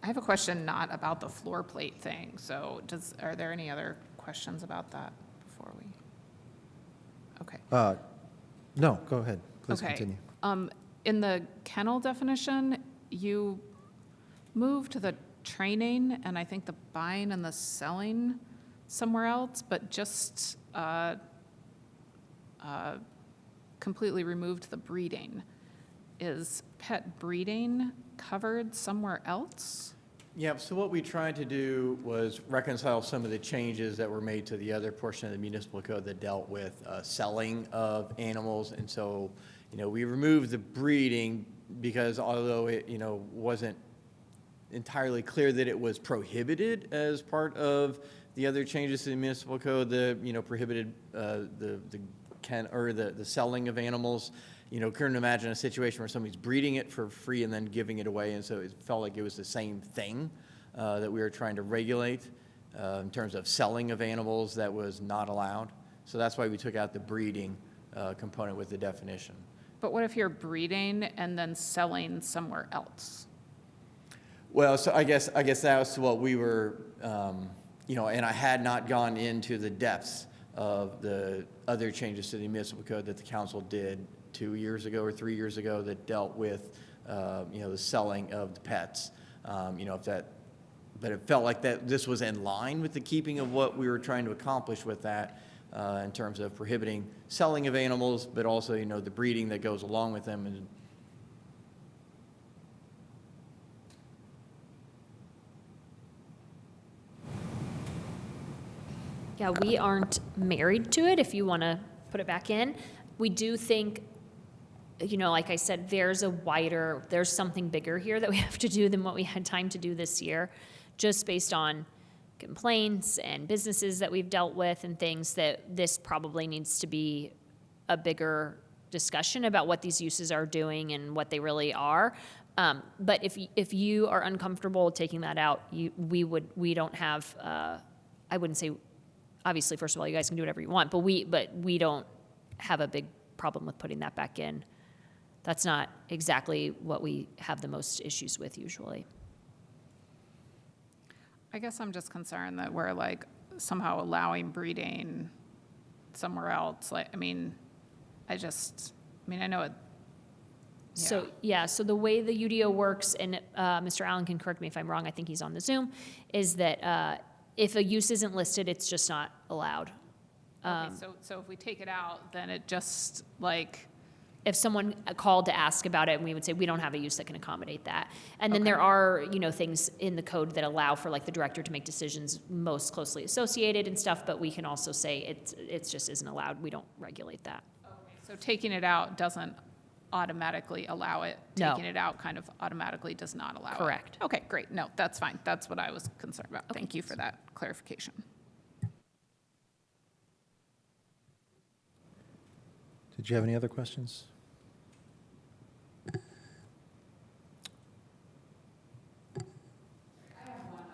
I have a question not about the floor plate thing. So are there any other questions about that before we? Okay. No, go ahead. Please Okay. continue. In the kennel definition, you moved the training and I think the buying and the selling somewhere else, but just completely removed the breeding. Is pet breeding covered somewhere else? Yeah, so what we tried to do was reconcile some of the changes that were made to the other portion of the municipal code that dealt with selling of animals. And so, you know, we removed the breeding because although it, you know, wasn't entirely clear that it was prohibited as part of the other changes to the municipal code, the, you know, prohibited the selling of animals. You know, couldn't imagine a situation where somebody's breeding it for free and then giving it away, and so it felt like it was the same thing that we were trying to regulate in terms of selling of animals that was not allowed. So that's why we took out the breeding component with the definition. But what if you're breeding and then selling somewhere else? Well, so I guess that was what we were, you know, and I had not gone into the depths of the other changes to the municipal code that the council did 2 years ago or 3 years ago that dealt with, you know, the selling of the pets. You know, but it felt like that this was in line with the keeping of what we were trying to accomplish with that in terms of prohibiting selling of animals, but also, you know, the breeding that goes along with them. And Yeah, we aren't married to it, if you want to put it back in. We do think, you know, like I said, there's something bigger here that we have to do than what we had time to do this year, just based on complaints and businesses that we've dealt with and things that this probably needs to be a bigger discussion about what these uses are doing and what they really are. But if you are uncomfortable taking that out, we don't have, I wouldn't say, obviously, first of all, you guys can do whatever you want, but we don't have a big problem with putting that back in. That's not exactly what we have the most issues with usually. I guess I'm just concerned that we're like somehow allowing breeding somewhere else. Like, I know it. So, yeah, so the way the UDO works, and Mr. Allen can correct me if I'm wrong, I think he's on the Zoom, is that if a use isn't listed, it's just not allowed. Okay, so if we take it out, then it just like. If someone called to ask about it, we would say, we don't have a use that can accommodate that. And then Okay. there are, you know, things in the code that allow for like the director to make decisions most closely associated and stuff, but we can also say it's just isn't allowed. We don't regulate that. So taking it out doesn't automatically allow it? No. Taking it out kind of automatically does not allow it? Correct. Okay, great. No, that's fine. That's what I was concerned about. Thank you for that clarification. Did you have any other questions?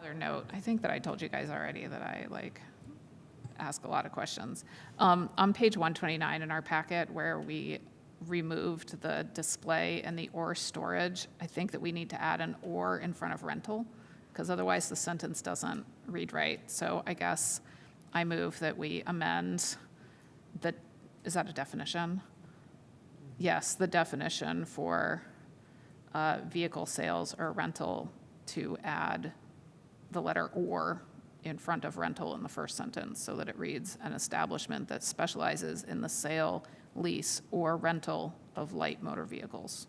Other note, I think that I told you guys already that I ask a lot of questions. On page 129 in our packet, where we removed the display and the or storage, I think that we need to add an or in front of rental, because otherwise the sentence doesn't read right. So I guess I move that we amend the, is that a definition? Yes, the definition for vehicle sales or rental to add the letter or in front of rental in the first sentence, so that it reads, an establishment that specializes in the sale, lease, or rental of light motor vehicles.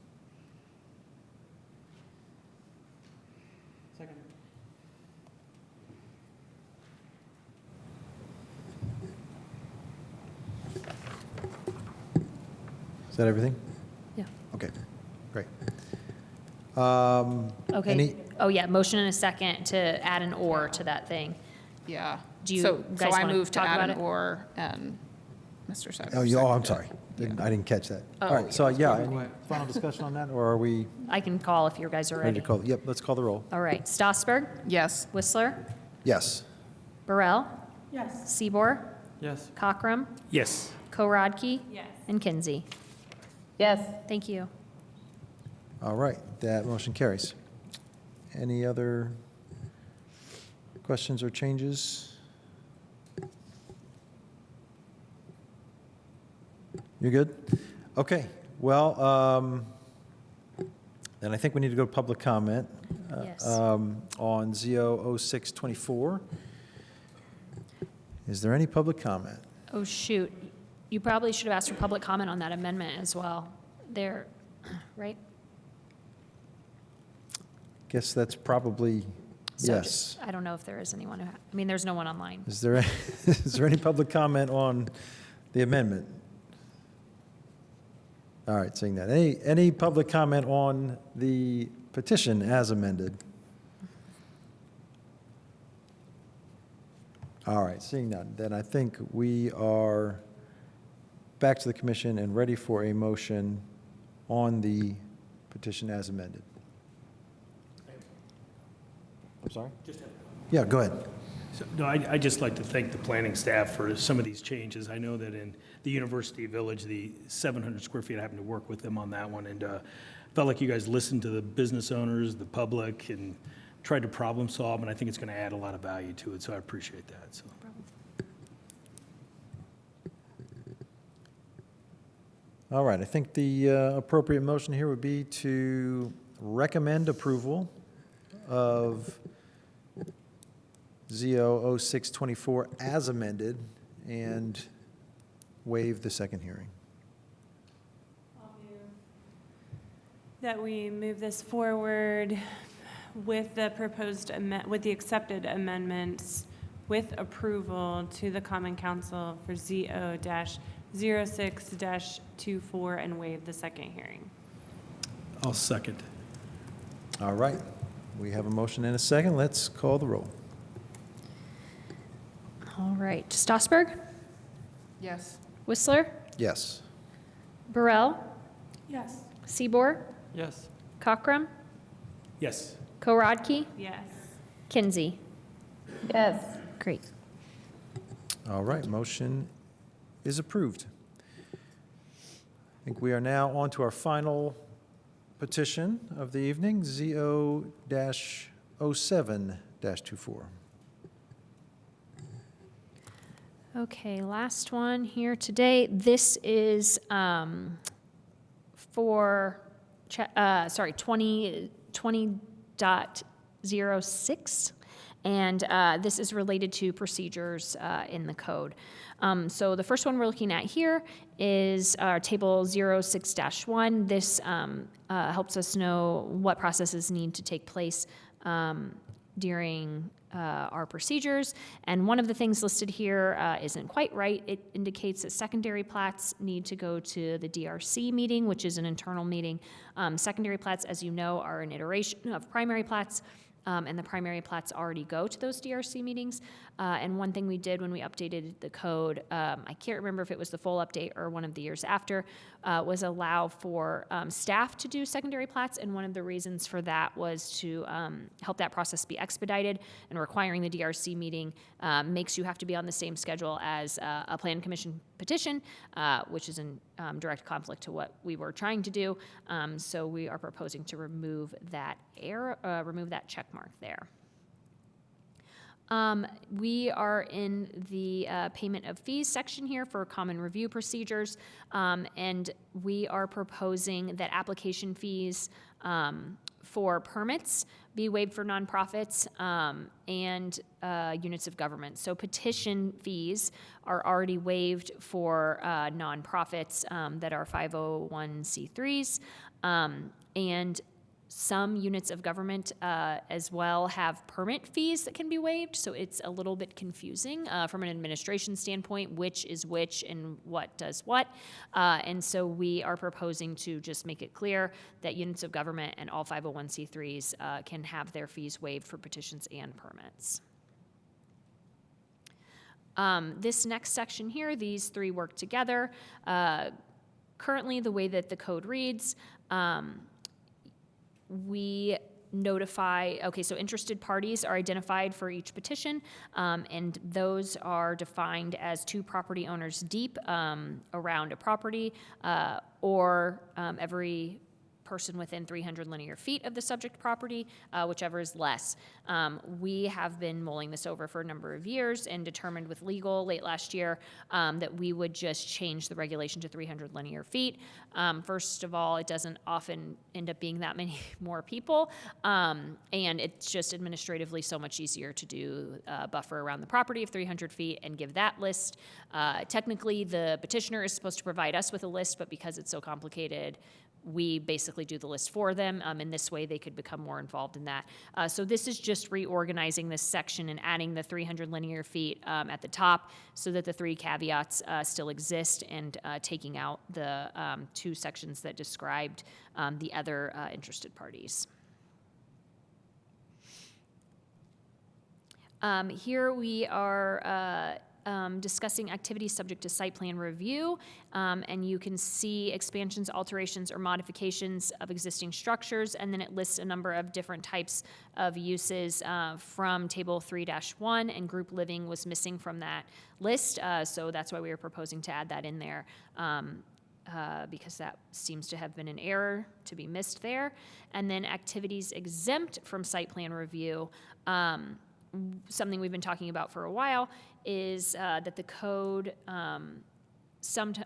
Is that everything? Yeah. Okay, great. Okay. Any- Oh, yeah, motion and a second to add an or to that thing. Yeah. Do you So guys I wanna move to talk add about an it? or, and Mr. Seibert. I'm seconded. sorry. I didn't catch that. Oh, All right, so yeah, any final discussion on that, or are we I can call if you guys are ready to ready. call? Yep, let's call the roll. All right, Stossberg, Yes. Whistler, Yes. Burrell, Yes. Seabor, Yes. Cockrum, Yes. Korodke, Yes. and Kinsey. Yes. Thank you. All right, that motion carries. Any other questions or changes? You're good? Okay, well, then I think we need to go to public comment. Yes. On ZO 0624. Is there any public comment? Oh, shoot. You probably should have asked for public comment on that amendment as well. There, right? Guess that's probably So yes. just- I don't know if there is anyone who, I mean, there's no one online. Is there, is there any public comment on the amendment? All right, seeing that. Any public comment on the petition as amended? All right, seeing none, then I think we are back to the commission and ready for a motion on the petition as amended. I'm sorry? Yeah, go ahead. So, no, I'd just like to thank the planning staff for some of these changes. I know that in the University Village, the 700 square feet, I happened to work with them on that one, and felt like you guys listened to the business owners, the public, and tried to problem solve, and I think it's going to add a lot of value to it, so I appreciate that, so. All right, I think the appropriate motion here would be to recommend approval of ZO 0624 as amended and waive the second hearing. That we move this forward with the proposed, with the accepted amendments with approval to the Common Council for ZO-06-24 and waive the second hearing. I'll second. All right, we have a motion and a second. Let's call the roll. All right, Stossberg, Yes. Whistler, Yes. Burrell, Yes. Seabor, Yes. Cockrum, Yes. Korodke, Yes. Kinsey. Yes. Great. All right, motion is approved. I think we are now on to our final petition of the evening, ZO-07-24. Okay, last one here today. This is for, 20.06, and this is related to procedures in the code. So the first one we're looking at here is our table 06-1. This helps us know what processes need to take place during our procedures. And one of the things listed here isn't quite right. It indicates that secondary plats need to go to the DRC meeting, which is an internal meeting. Secondary plats, as you know, are an iteration of primary plats. and the primary plats already go to those DRC meetings. And one thing we did when we updated the code, I can't remember if it was the full update or one of the years after, was allow for staff to do secondary plats. And one of the reasons for that was to help that process be expedited, and requiring the DRC meeting makes you have to be on the same schedule as a plan commission petition, which is in direct conflict to what we were trying to do. So we are proposing to remove that remove that check mark there. We are in the payment of fees section here for common review procedures, and we are proposing that application fees for permits be waived for nonprofits and units of government. So petition fees are already waived for nonprofits that are 501c3s, and some units of government as well have permit fees that can be waived, so it's a little bit confusing from an administration standpoint, which is which and what does what. And so we are proposing to just make it clear that units of government and all 501c3s can have their fees waived for petitions and permits. This next section here, these three work together. Currently, the way that the code reads, we notify, so interested parties are identified for each petition, and those are defined as 2 property owners deep around a property, or every person within 300 linear feet of the subject property, whichever is less. We have been mulling this over for a number of years and determined with legal late last year that we would just change the regulation to 300 linear feet. First of all, it doesn't often end up being that many more people, and it's just administratively so much easier to do a buffer around the property of 300 feet and give that list. Technically, the petitioner is supposed to provide us with a list, but because it's so complicated, we basically do the list for them. In this way, they could become more involved in that. So this is just reorganizing this section and adding the 300 linear feet at the top so that the 3 caveats still exist, and taking out the 2 sections that described the other interested parties. Here we are discussing activities subject to site plan review, and you can see expansions, alterations, or modifications of existing structures, and then it lists a number of different types of uses from Table 3-1, and group living was missing from that list, so that's why we were proposing to add that in there, because that seems to have been an error to be missed there. And then activities exempt from site plan review, something we've been talking about for a while, is that the code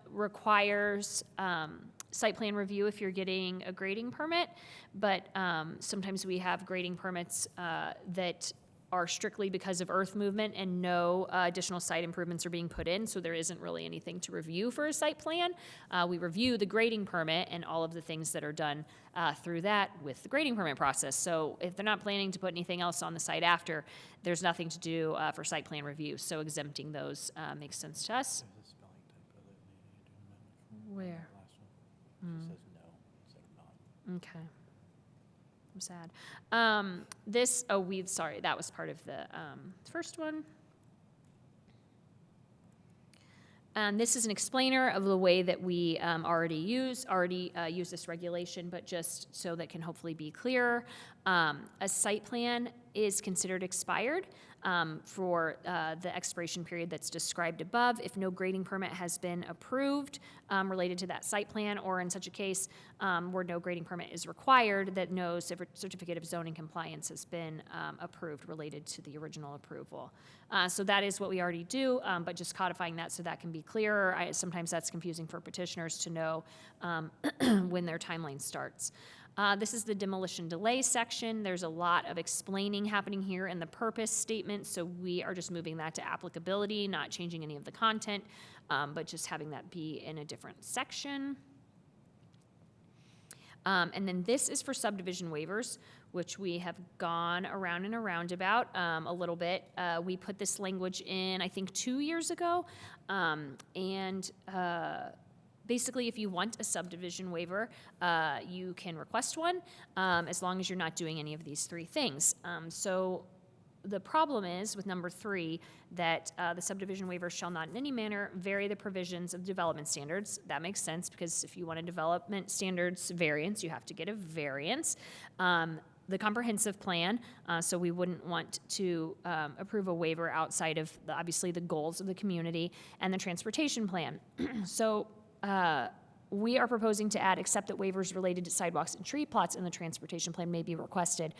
requires site plan review if you're getting a grading permit, but sometimes we have grading permits that are strictly because of earth movement and no additional site improvements are being put in, so there isn't really anything to review for a site plan. We review the grading permit and all of the things that are done through that with the grading permit process. So if they're not planning to put anything else on the site after, there's nothing to do for site plan review, so exempting those makes sense to us. There's a spelling typo that needed to amend. Where? Last one. It says no instead of not. Okay. I'm sad. Sorry, that was part of the first one. And this is an explainer of the way that we already use this regulation, but just so that can hopefully be clearer. A site plan is considered expired for the expiration period that's described above if no grading permit has been approved related to that site plan, or in such a case where no grading permit is required, that no certificate of zoning compliance has been approved related to the original approval. So that is what we already do, but just codifying that so that can be clearer. Sometimes that's confusing for petitioners to know when their timeline starts. This is the demolition delay section. There's a lot of explaining happening here in the purpose statement, so we are just moving that to applicability, not changing any of the content, but just having that be in a different section. And then this is for subdivision waivers, which we have gone around and around about a little bit. We put this language in, I think, 2 years ago, and Basically, if you want a subdivision waiver, you can request one, as long as you're not doing any of these three things. So the problem is with number 3, that the subdivision waiver shall not in any manner vary the provisions of development standards. That makes sense, because if you want a development standards variance, you have to get a variance. The comprehensive plan, so we wouldn't want to approve a waiver outside of, obviously, the goals of the community, and the transportation plan. So we are proposing to add, except that waivers related to sidewalks and tree plots in the transportation plan may be requested.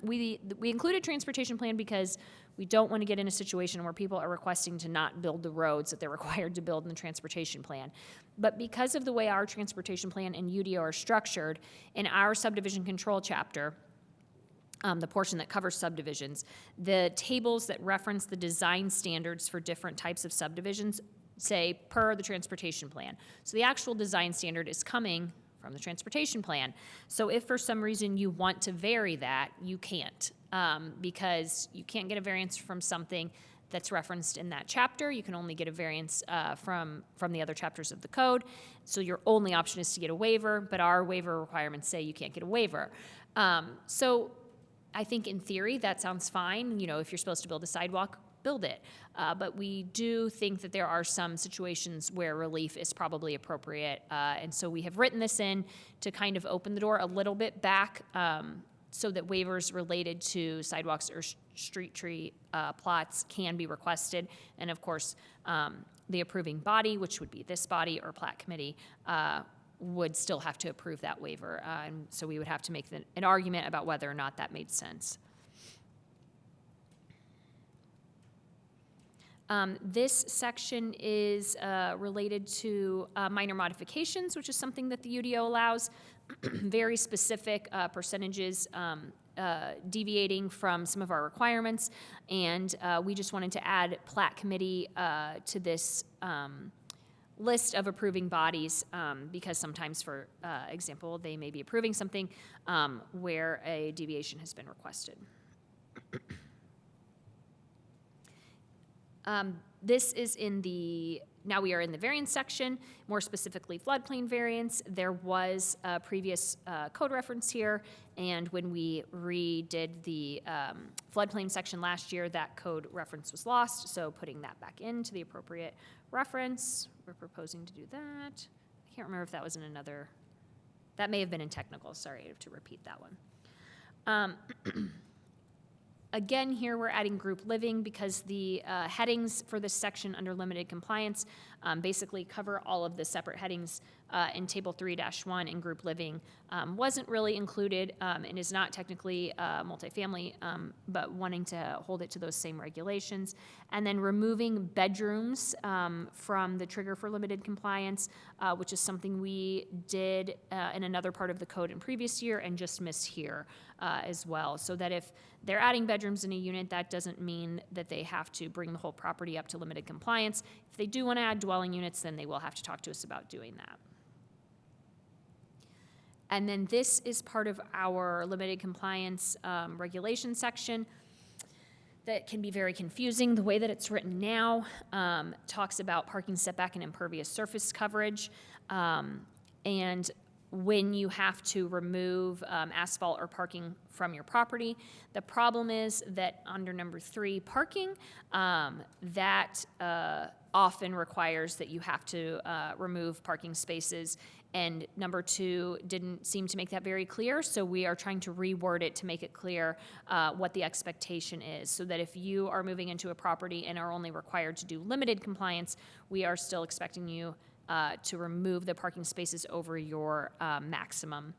We included transportation plan because we don't want to get in a situation where people are requesting to not build the roads that they're required to build in the transportation plan. But because of the way our transportation plan and UDO are structured, in our subdivision control chapter, the portion that covers subdivisions, the tables that reference the design standards for different types of subdivisions say per the transportation plan. So the actual design standard is coming from the transportation plan. So if for some reason you want to vary that, you can't, because you can't get a variance from something that's referenced in that chapter. You can only get a variance from the other chapters of the code. So your only option is to get a waiver, but our waiver requirements say you can't get a waiver. So I think in theory that sounds fine. You know, if you're supposed to build a sidewalk, build it. But we do think that there are some situations where relief is probably appropriate. And so we have written this in to kind of open the door a little bit back, so that waivers related to sidewalks or street tree plots can be requested. And of course, the approving body, which would be this body or plat committee, would still have to approve that waiver. And so we would have to make an argument about whether or not that made sense. This section is related to minor modifications, which is something that the UDO allows. Very specific percentages deviating from some of our requirements. And we just wanted to add plat committee to this list of approving bodies, because sometimes, for example, they may be approving something where a deviation has been requested. This is now we are in the variance section, more specifically floodplain variance. There was a previous code reference here, and when we redid the floodplain section last year, that code reference was lost, so putting that back into the appropriate reference, we're proposing to do that. I can't remember if that was in another, that may have been in technical, sorry, I have to repeat that one. Again, here we're adding group living because the headings for this section under limited compliance basically cover all of the separate headings in Table 3-1, and group living wasn't really included and is not technically multifamily, but wanting to hold it to those same regulations. And then removing bedrooms from the trigger for limited compliance, which is something we did in another part of the code in previous year and just missed here as well. So that if they're adding bedrooms in a unit, that doesn't mean that they have to bring the whole property up to limited compliance. If they do want to add dwelling units, then they will have to talk to us about doing that. And then this is part of our limited compliance regulation section that can be very confusing. The way that it's written now talks about parking setback and impervious surface coverage. And when you have to remove asphalt or parking from your property. The problem is that under number 3, parking, that often requires that you have to remove parking spaces. And number 2 didn't seem to make that very clear, so we are trying to reword it to make it clear what the expectation is, so that if you are moving into a property and are only required to do limited compliance, we are still expecting you to remove the parking spaces over your maximum,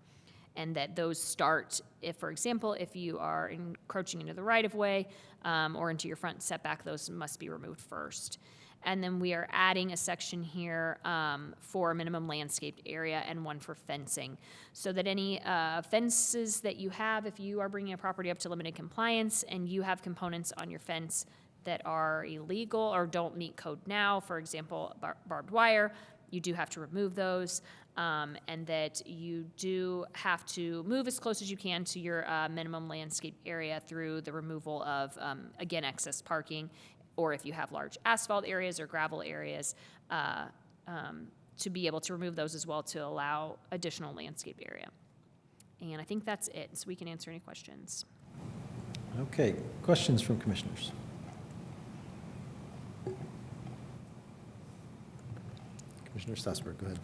and that those start if, for example, if you are encroaching into the right-of-way or into your front setback, those must be removed first. And then we are adding a section here for minimum landscaped area and one for fencing, so that any fences that you have, if you are bringing a property up to limited compliance and you have components on your fence that are illegal or don't meet code now, for example, barbed wire, you do have to remove those, and that you do have to move as close as you can to your minimum landscape area through the removal of, again, excess parking, or if you have large asphalt areas or gravel areas, to be able to remove those as well to allow additional landscape area. And I think that's it, so we can answer any questions. Okay, questions from commissioners? Commissioner Stassberg, go ahead.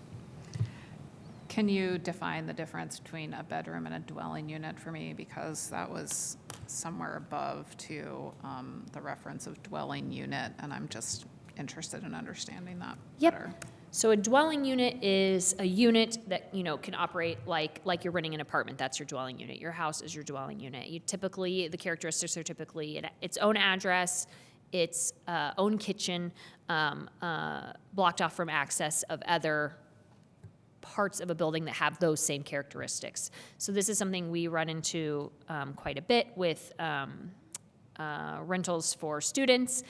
Can you define the difference between a bedroom and a dwelling unit for me? Because that was somewhere above to the reference of dwelling unit, and I'm just interested in understanding that better. So a dwelling unit is a unit that, can operate like you're renting an apartment. That's your dwelling unit. Your house is your dwelling unit. The characteristics are typically its own address, its own kitchen, blocked off from access of other parts of a building that have those same characteristics. So this is something we run into quite a bit with rentals for students,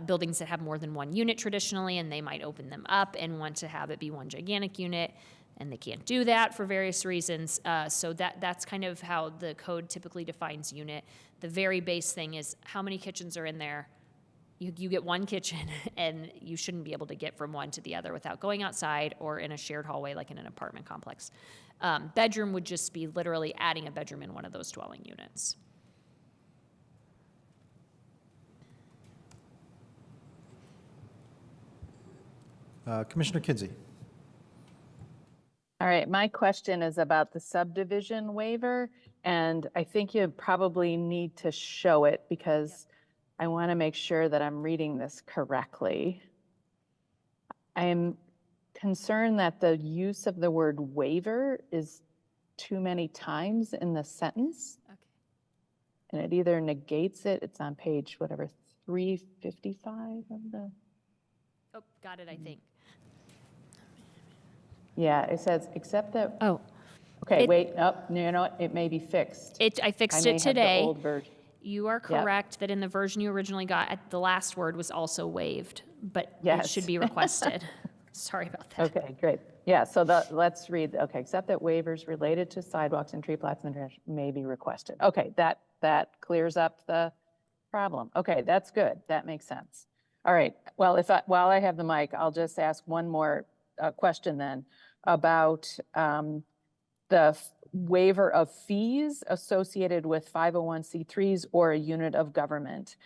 buildings that have more than one unit traditionally, and they might open them up and want to have it be one gigantic unit, and they can't do that for various reasons. So that's kind of how the code typically defines unit. The very base thing is how many kitchens are in there. You get one kitchen, and you shouldn't be able to get from one to the other without going outside or in a shared hallway like in an apartment complex. Bedroom would just be literally adding a bedroom in one of those dwelling units. Commissioner Kinsey. All right, my question is about the subdivision waiver, and I think you probably need to show it because I want to make sure that I'm reading this correctly. I'm concerned that the use of the word waiver is too many times in the sentence. Okay. And it either negates it, it's on page, 355 of the, Oh, got it, I think. yeah, it says, except that, Oh, okay, It- wait, no, you know what, it may be fixed. I fixed may it have the today. old version. You are correct that in the version you originally got, the last word was also waived, but it Yes. should be requested. Sorry about that. Okay, great. Yeah, so let's read, okay, except that waivers related to sidewalks and tree plats and drainage may be requested. Okay, that clears up the problem. Okay, that's good. That makes sense. All right, well, while I have the mic, I'll just ask one more question then about the waiver of fees associated with 501c3s or a unit of government.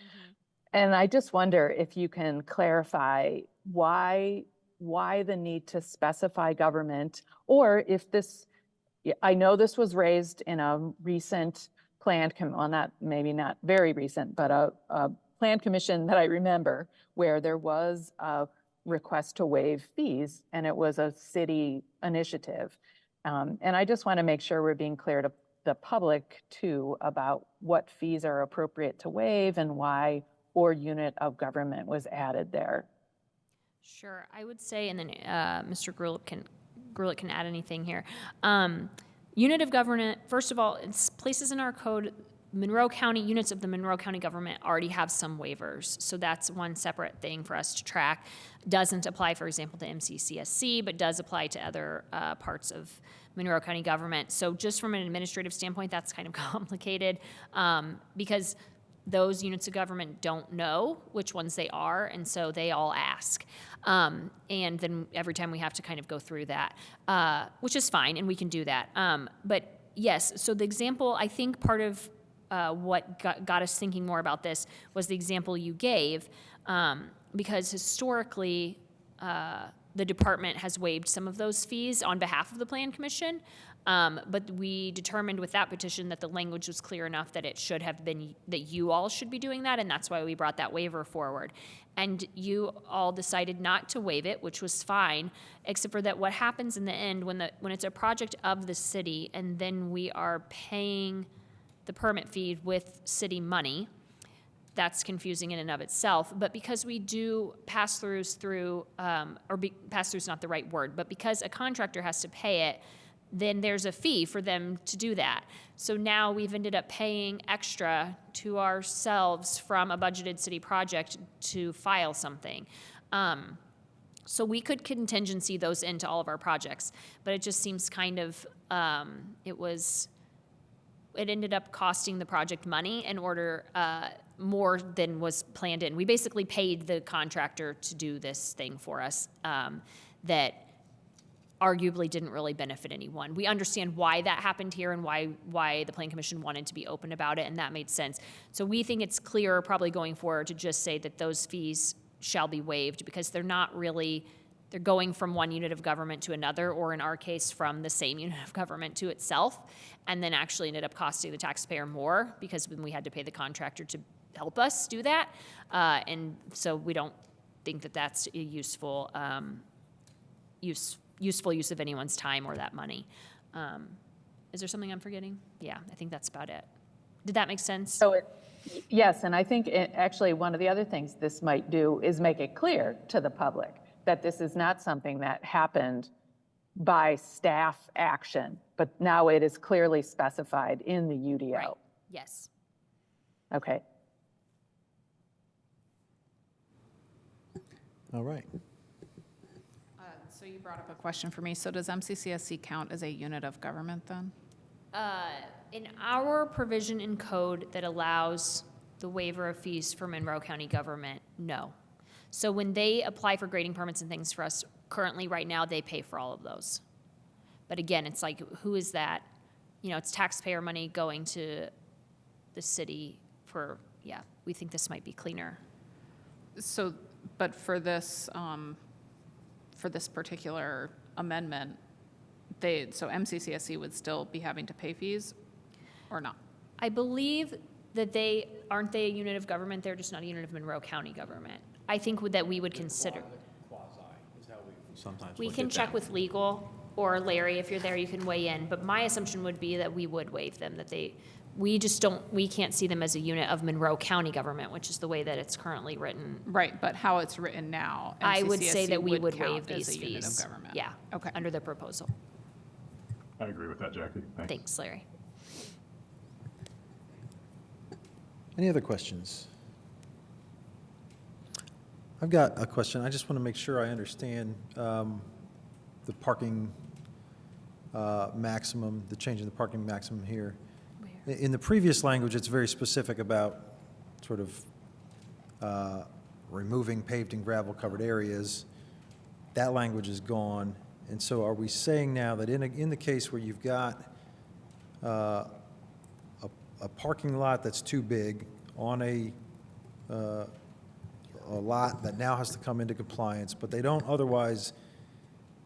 And I just wonder if you can clarify why the need to specify government, or if this, I know this was raised in a recent planned, well, maybe not very recent, but a plan commission that I remember where there was a request to waive fees, and it was a city initiative. And I just want to make sure we're being clear to the public too about what fees are appropriate to waive and why or unit of government was added there. Sure, I would say, and then Mr. Grulick can add anything here. Unit of government, first of all, it's places in our code, Monroe County, units of the Monroe County government already have some waivers. So that's one separate thing for us to track. Doesn't apply, for example, to MCCSC, but does apply to other parts of Monroe County government. So just from an administrative standpoint, that's kind of complicated because those units of government don't know which ones they are, and so they all ask. And then every time we have to kind of go through that, which is fine, and we can do that. But yes, so the example, I think part of what got us thinking more about this was the example you gave, because historically, the department has waived some of those fees on behalf of the Plan Commission. But we determined with that petition that the language was clear enough that it should have been, that you all should be doing that, and that's why we brought that waiver forward. And you all decided not to waive it, which was fine, except for that what happens in the end when it's a project of the city and then we are paying the permit fee with city money, that's confusing in and of itself. But because we do pass-throughs through, pass-through's not the right word, but because a contractor has to pay it, then there's a fee for them to do that. So now we've ended up paying extra to ourselves from a budgeted city project to file something. So we could contingency those into all of our projects, but it just seems kind of, it ended up costing the project money in order, more than was planned in. We basically paid the contractor to do this thing for us, that arguably didn't really benefit anyone. We understand why that happened here and why the Plan Commission wanted to be open about it, and that made sense. So we think it's clearer probably going forward to just say that those fees shall be waived, because they're not really, they're going from one unit of government to another, or in our case, from the same unit of government to itself, and then actually ended up costing the taxpayer more because when we had to pay the contractor to help us do that. And so we don't think that that's a useful use of anyone's time or that money. Is there something I'm forgetting? Yeah, I think that's about it. Did that make sense? So yes, and I think actually one of the other things this might do is make it clear to the public that this is not something that happened by staff action, but now it is clearly specified in the UDO. Right. Yes. Okay. All right. So you brought up a question for me. So does MCCSC count as a unit of government then? In our provision in code that allows the waiver of fees for Monroe County government, no. So when they apply for grading permits and things for us, currently right now, they pay for all of those. But again, it's like, who is that? You know, it's taxpayer money going to the city for, yeah, we think this might be cleaner. So, but for this particular amendment, so MCCSC would still be having to pay fees or not? I believe that aren't they a unit of government? They're just not a unit of Monroe County government. I think that we would consider. Sometimes We look can at check that. with legal, or Larry, if you're there, you can weigh in. But my assumption would be that we would waive them, that we can't see them as a unit of Monroe County government, which is the way that it's currently written. Right, but how it's written now, I would say MCCSC that we would count waive as these a unit of fees. government. Yeah, Okay. under the proposal. I agree with that, Jackie. Thanks. Thanks, Larry. Any other questions? I've got a question. I just want to make sure I understand the parking maximum, the change in the parking maximum here. In the previous language, it's very specific about sort of removing paved and gravel-covered areas. That language is gone. And so are we saying now that in the case where you've got a parking lot that's too big on a lot that now has to come into compliance, but they don't otherwise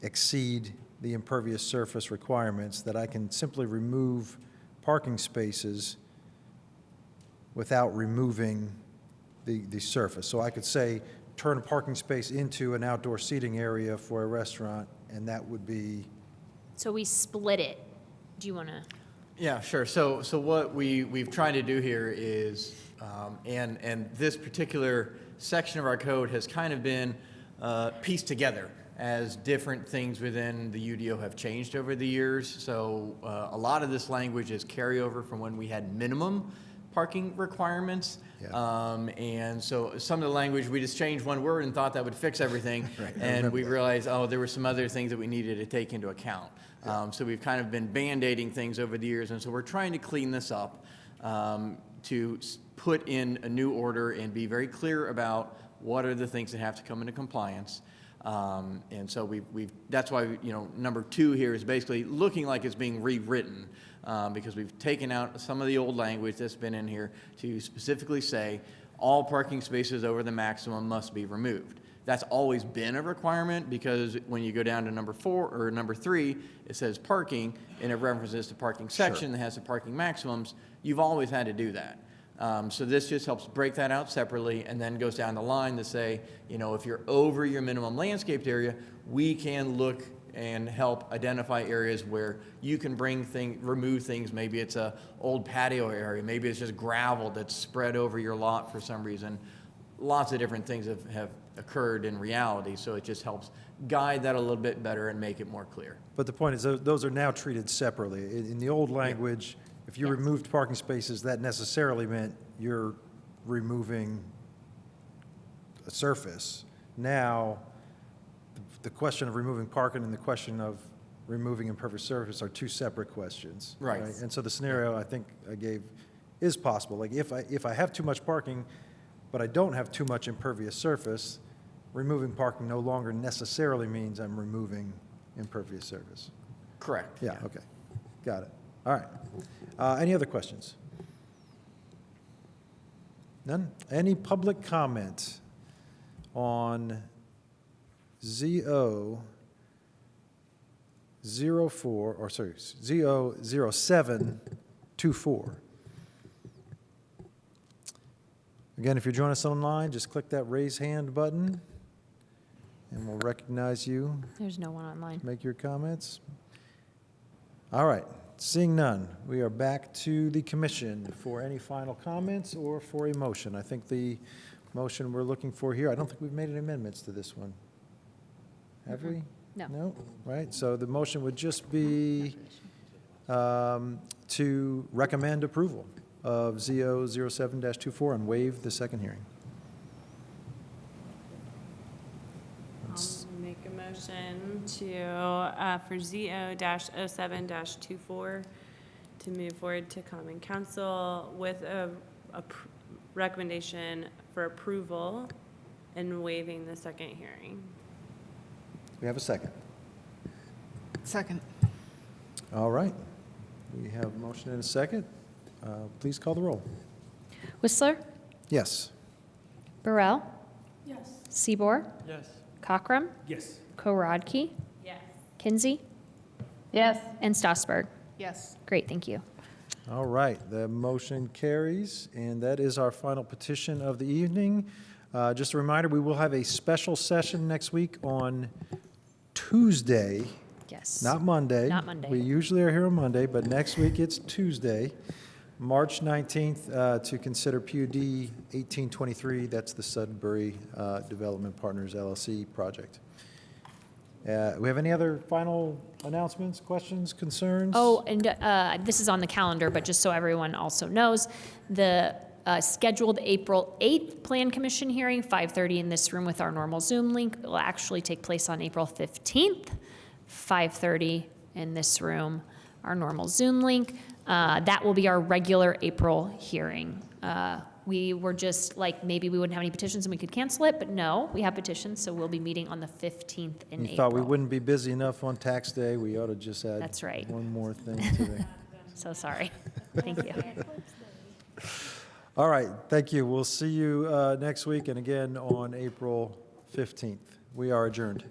exceed the impervious surface requirements, that I can simply remove parking spaces without removing the surface? So I could say, turn a parking space into an outdoor seating area for a restaurant, and that would be, So we split it. Do you want to? Yeah, sure. So what we've tried to do here is, and this particular section of our code has kind of been pieced together as different things within the UDO have changed over the years. So a lot of this language is carryover from when we had minimum parking requirements. Yeah. And so some of the language, we just changed one word and thought that would fix everything. Right, I And remember we that. realized, oh, there were some other things that we needed to take into account. So we've kind of been Band-Aiding things over the years, and so we're trying to clean this up to put in a new order and be very clear about what are the things that have to come into compliance. And so that's why, number 2 here is basically looking like it's being rewritten, because we've taken out some of the old language that's been in here to specifically say all parking spaces over the maximum must be removed. That's always been a requirement, because when you go down to number 4 or number 3, it says parking, and it references the parking section that has the parking maximums. You've always had to do that. So this just helps break that out separately, and then goes down the line to say, if you're over your minimum landscaped area, we can look and help identify areas where you can remove things. Maybe it's a old patio area, maybe it's just gravel that's spread over your lot for some reason. Lots of different things have occurred in reality, so it just helps guide that a little bit better and make it more clear. but the point is, those are now treated separately. In the old language, if you Yes. removed parking spaces, that necessarily meant you're removing a surface. Now, the question of removing parking and the question of removing impervious surface are two separate questions. Right. And so the scenario I think I gave is possible. Like if I have too much parking, but I don't have too much impervious surface, removing parking no longer necessarily means I'm removing impervious surface. Correct. Yeah, okay. Got it. All right. Any other questions? None? Any public comment on ZO 04, or sorry, ZO 0724? Again, if you're joining us online, just click that raise hand button, and we'll recognize you. There's no one online. Make your comments. All right, seeing none, we are back to the commission for any final comments or for a motion. I think the motion we're looking for here, I don't think we've made any amendments to this one. Have we? No. No, right, so the motion would just be to recommend approval of ZO 07-24 and waive the second hearing. I'll make a motion to, for ZO-07-24, to move forward to Common Council with a recommendation for approval and waiving the second hearing. We have a second. Second. All right, we have a motion and a second. Please call the roll. Whistler, Yes. Burrell, Yes. Seaboard, Yes. Cockrum, Yes. Korodke, Yes. Kinsey, Yes. and Stossberg. Yes. Great, thank you. All right, the motion carries, and that is our final petition of the evening. Just a reminder, we will have a special session next week on Tuesday, Yes. not Monday. Not Monday. We usually are here on Monday, but next week it's Tuesday, March 19th, to consider PUD 1823. That's the Sudbury Development Partners LLC project. We have any other final announcements, questions, concerns? Oh, and this is on the calendar, but just so everyone also knows, the scheduled April 8th Plan Commission hearing, 5:30 in this room with our normal Zoom link, will actually take place on April 15th, 5:30 in this room, our normal Zoom link. That will be our regular April hearing. We were just like, maybe we wouldn't have any petitions and we could cancel it, but no, we have petitions, so we'll be meeting on the 15th in You April. thought we wouldn't be busy enough on tax day, we ought to just add That's right. one more thing to the... So sorry. Thank you. All right, thank you. We'll see you next week and again on April 15th. We are adjourned.